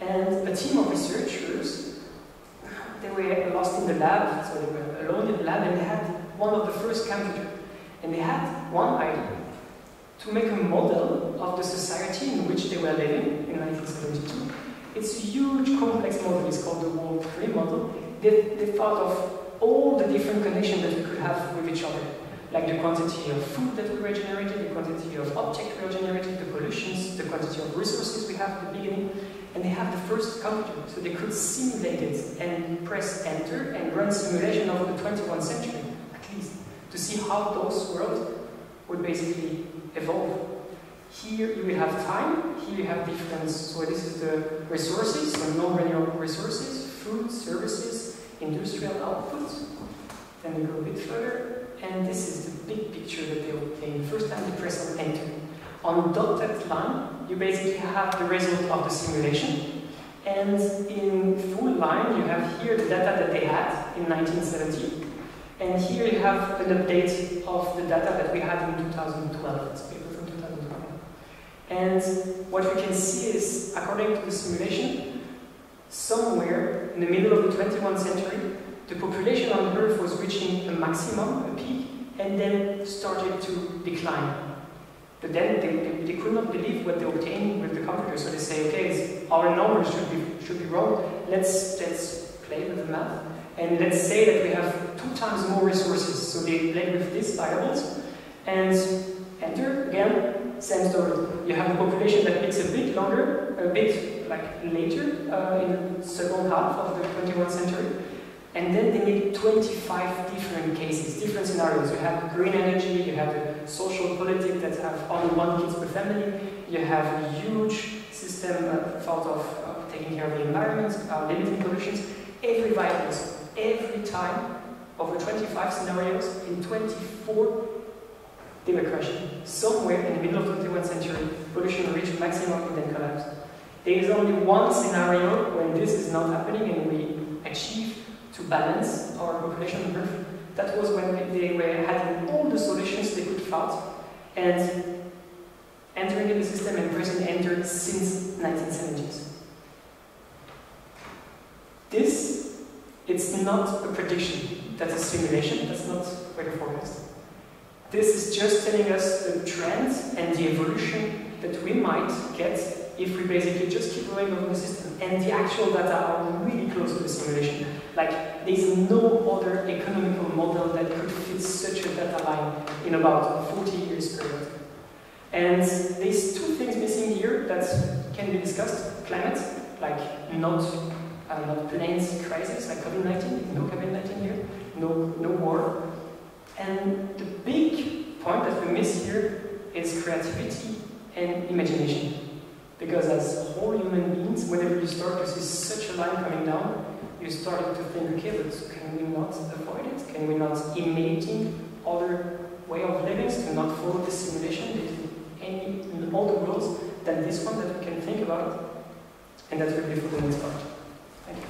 And a team of researchers, they were lost in the lab, so they were alone in the lab, and they had one of the first computers. And they had one idea, to make a model of the society in which they were living in 1972. It's a huge, complex model. It's called the World 3 model. They thought of all the different connections that we could have with each other, like the quantity of food that we were generating, the quantity of objects we were generating, the pollutions, the quantity of resources we have at the beginning. And they have the first computer, so they could simulate it and press enter and run simulation of the 21st century, at least, to see how those worlds would basically evolve. Here you will have time, here you have difference. So this is the resources, so non-renewable resources, food, services, industrial output. Then we go a bit further, and this is the big picture that they obtained. First time they press on enter. On dotted line, you basically have the result of the simulation. And in full line, you have here the data that they had in 1970. And here you have an update of the data that we had in 2012. It's a paper from 2012. And what we can see is, according to the simulation, somewhere in the middle of the 21st century, the population on Earth was reaching a maximum, a peak, and then started to decline. But then they could not believe what they obtained with the computer, so they say, okay, our numbers should be wrong. Let's play with the math, and let's say that we have 2 times more resources. So they played with these variables, and enter again, same story. You have the population that peaks a bit longer, a bit like later in the second half of the 21st century. And then they need 25 different cases, different scenarios. You have green energy, you have the social politic that have only 1 kid per family, you have a huge system thought of taking care of the environment, limiting pollutions, every virus, every time, over 25 scenarios, in 24, they were crashing. Somewhere in the middle of the 21st century, pollution reached maximum and then collapsed. There is only one scenario when this is not happening and we achieve to balance our population on Earth. That was when they were having all the solutions they could find and entering in the system and pressing enter since 1970s. this, it's not a prediction, that's a simulation, that's not weather forecast. This is just telling us the trends and the evolution that we might get if we basically just keep going over the system. And the actual data are really close to the simulation. Like, there's no other economical model that could fit such a data line in about 40 years period. And there's two things missing here that can be discussed. Climate, like not planes crisis, like COVID-19, no COVID-19 here, no war. And the big point that we miss here is creativity and imagination. Because as whole human beings, whenever you start to see such a line coming down, you start to think, okay, but can we not avoid it? Can we not imagine other way of living to not follow this simulation? In all the worlds than this one that we can think about, and that will be for the next part. Thank you.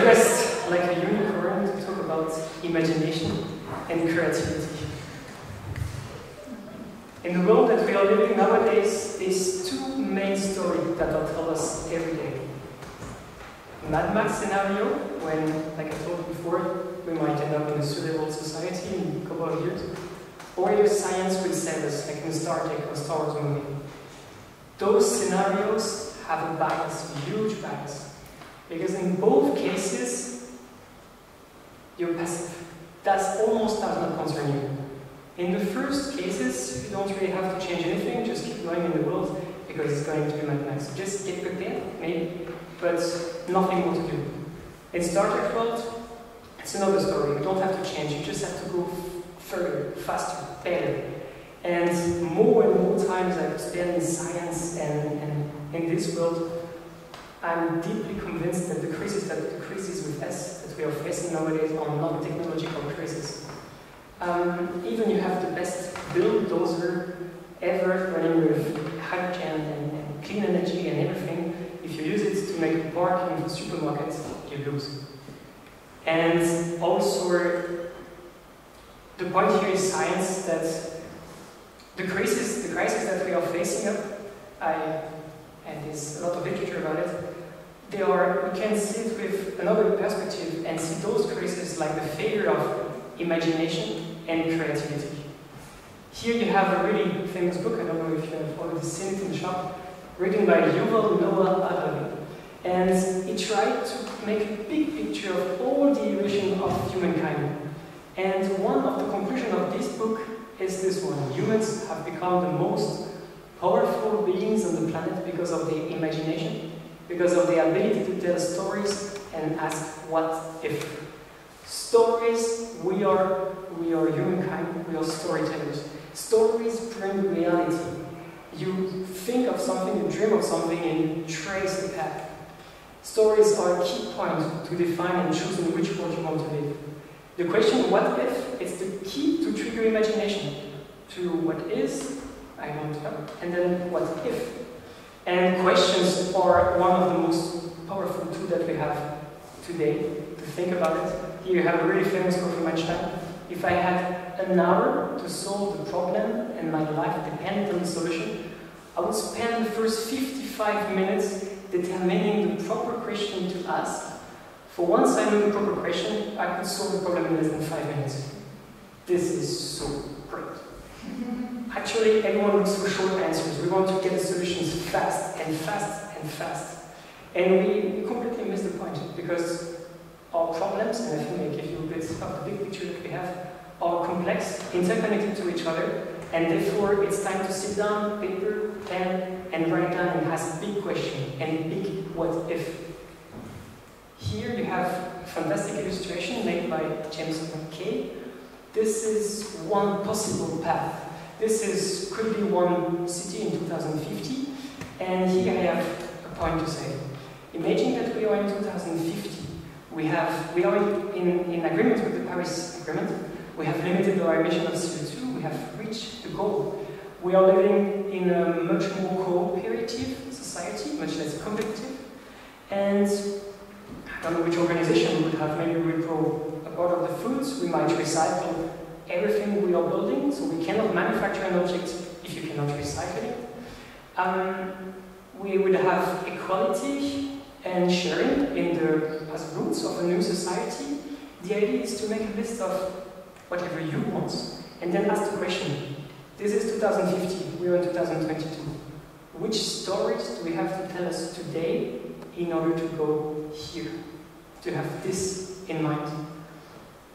dressed like a unicorn to talk about imagination and creativity. In the world that we are living nowadays, there's two main stories that will tell us every day. Mad Max scenario, when, like I told before, we might end up in a survival society in a couple of years, or if science will save us, like in Star Trek or Star Wars movie. Those scenarios have a bias, a huge bias, because in both cases, you're passive. That almost does not concern you. In the first cases, you don't really have to change anything, just keep going in the world, because it's going to be Mad Max. Just get prepared, maybe, but nothing more to do. In Star Trek world, it's another story. You don't have to change, you just have to go further, faster, better. And more times I've spent in science and in this world, I'm deeply convinced that the crises with S that we are facing nowadays are not technological crises. Even you have the best bulldozer ever running with hydrogen and clean energy and everything. If you use it to make a park in the supermarket, you lose. And also, the point here is science that the crisis that we are facing and there's a lot of literature about it, we can see it with another perspective and see those crises like the failure of imagination and creativity. Here you have a really famous book, I don't know if you have already seen it in the shop, written by Yuval Noah Harari. And he tried to make a big picture of all the evolution of humankind. And one of the conclusions of this book is this one. Humans have become the most powerful beings on the planet because of their imagination, because of the ability to tell stories and ask what if. Stories, we are humankind, we are storytellers. Stories bring reality. You think of something, you dream of something, and you trace the path. Stories are a key point to define and choose in which world you want to live. The question, what if, is the key to trigger imagination. To what is, I don't know, and then what if. And questions are one of the most powerful tools that we have today to think about it. Here you have a really famous quote from Einstein. If I had an hour to solve the problem and my life depended on the solution, I would spend the first 55 minutes determining the proper question to ask. For once I knew the proper question, I could solve the problem in less than 5 minutes. This is so great. Actually, everyone looks for short answers. We want to get the solutions fast and fast and fast. And we completely miss the point, because our problems, and I think I give you a bit of the big picture that we have, are complex, interconnected to each other, and therefore it's time to sit down, paper, pen, and write down and ask a big question and a big what if. Here you have a fantastic illustration made by James McKay. This is one possible path. This could be one city in 2050, and here I have a point to say. Imagine that we are in 2050. We are in agreement with the Paris Agreement. We have limited our emission of CO2. We have reached the goal. We are living in a much more cooperative society, much less competitive. And I don't know which organization we would have. Maybe we grow a part of the foods. We might recycle everything we are building. So we cannot manufacture an object if you cannot recycle it. We would have equality and sharing as roots of a new society. The idea is to make a list of whatever you want, and then ask the question, this is 2050, we are in 2022. Which stories do we have to tell us today in order to go here? To have this in mind.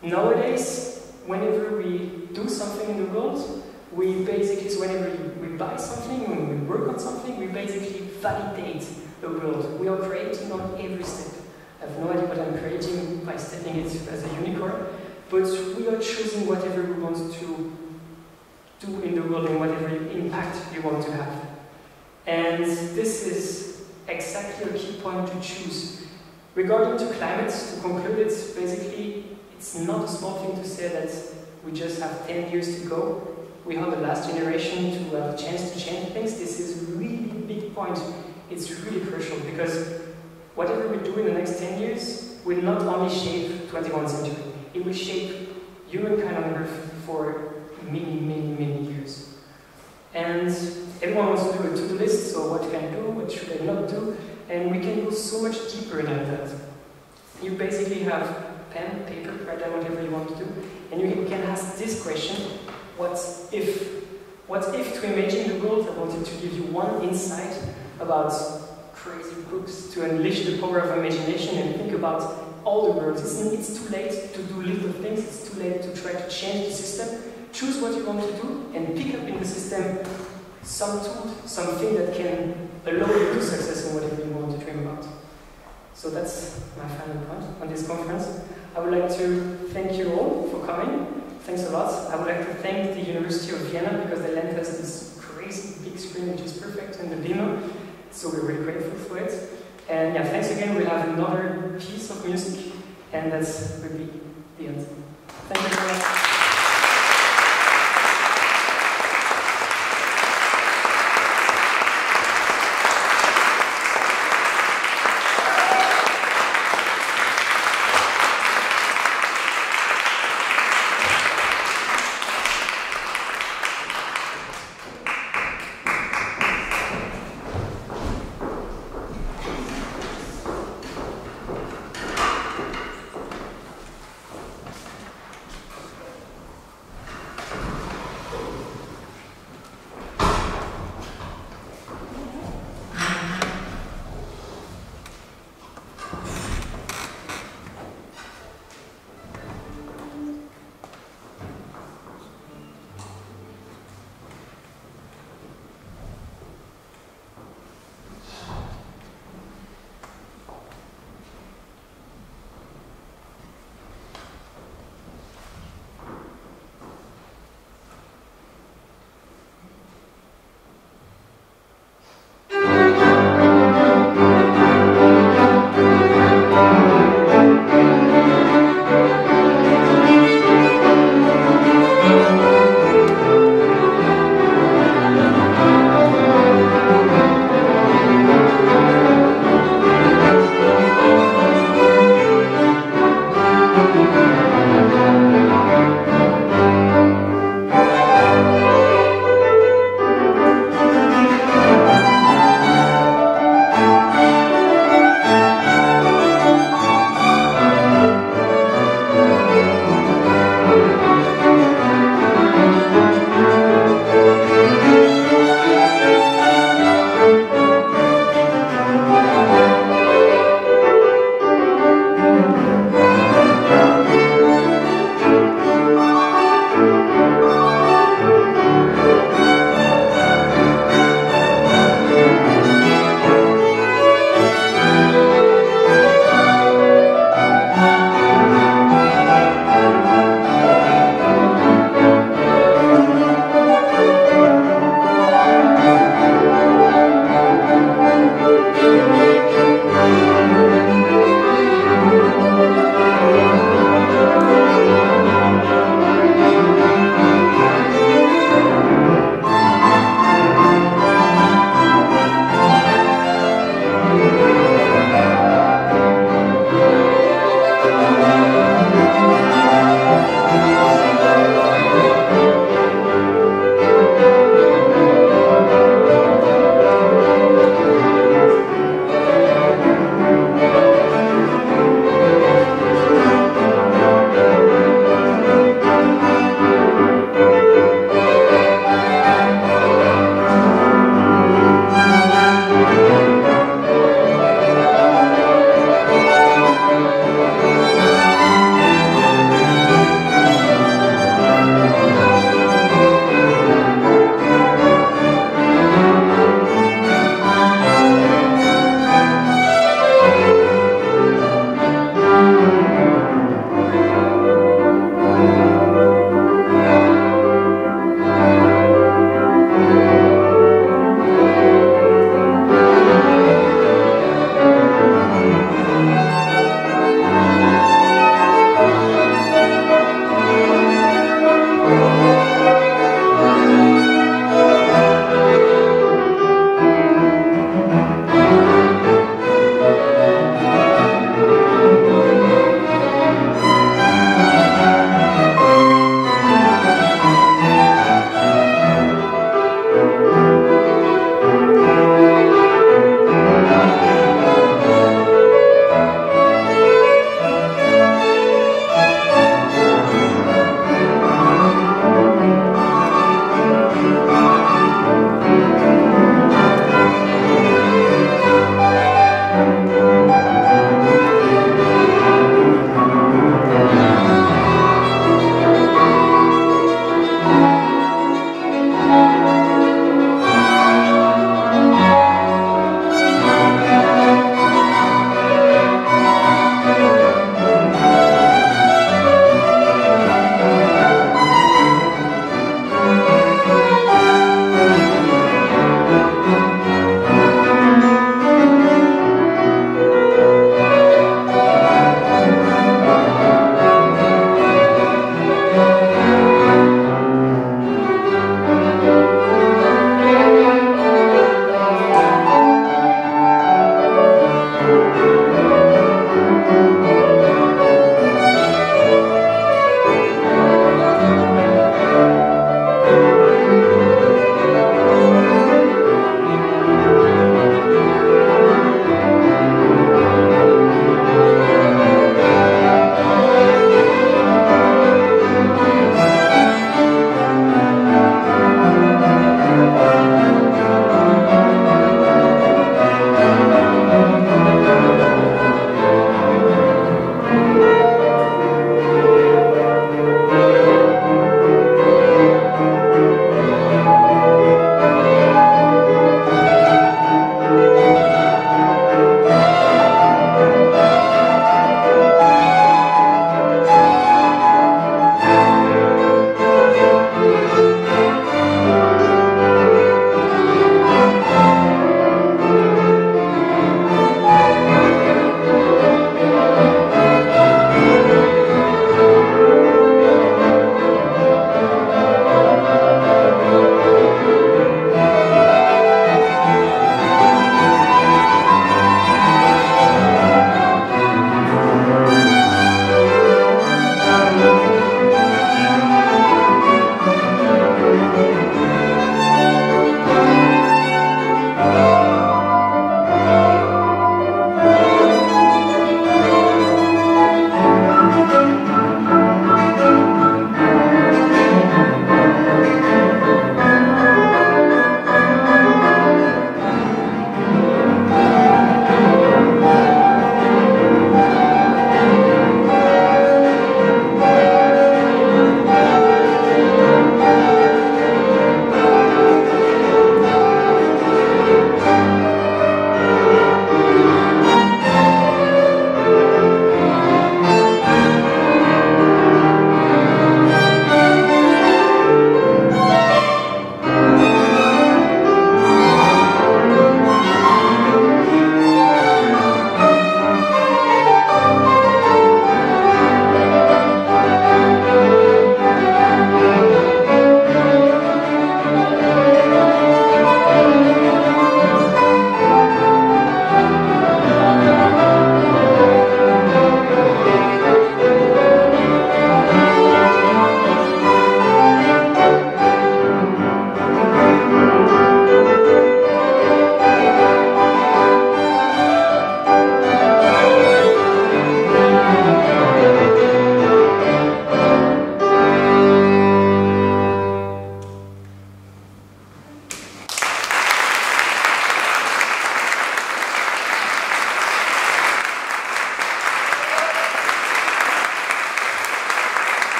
Nowadays, whenever we do something in the world, so whenever we buy something, when we work on something, we basically validate the world. We are creating on every step. I have no idea what I'm creating by stepping it as a unicorn, but we are choosing whatever we want to do in the world and whatever impact we want to have. And this is exactly a key point to choose. Regarding to climate, to conclude it, basically, it's not a small thing to say that we just have 10 years to go. We are the last generation to have a chance to change things. This is a really big point. It's really crucial because whatever we do in the next 10 years will not only shape 21st century, it will shape humankind on Earth for many, many, many years. And everyone wants to do a to-do list, so what can I do, what should I not do? And we can go so much deeper than that. You basically have pen, paper, write down whatever you want to do, and you can ask this question, what if? What if, to imagine the world, I wanted to give you one insight about crazy books, to unleash the power of imagination and think about all the worlds. It's too late to do little things, it's too late to try to change the system. Choose what you want to do and pick up in the system some tool, something that can allow you to success in whatever you want to dream about. So that's my final point on this conference. I would like to thank you all for coming. Thanks a lot. I would like to thank the University of Vienna because they lent us this crazy big screen which is perfect in the demo. So we're really grateful for it. And yeah, thanks again. We'll have another piece of music and that will be the end. Thank you very much.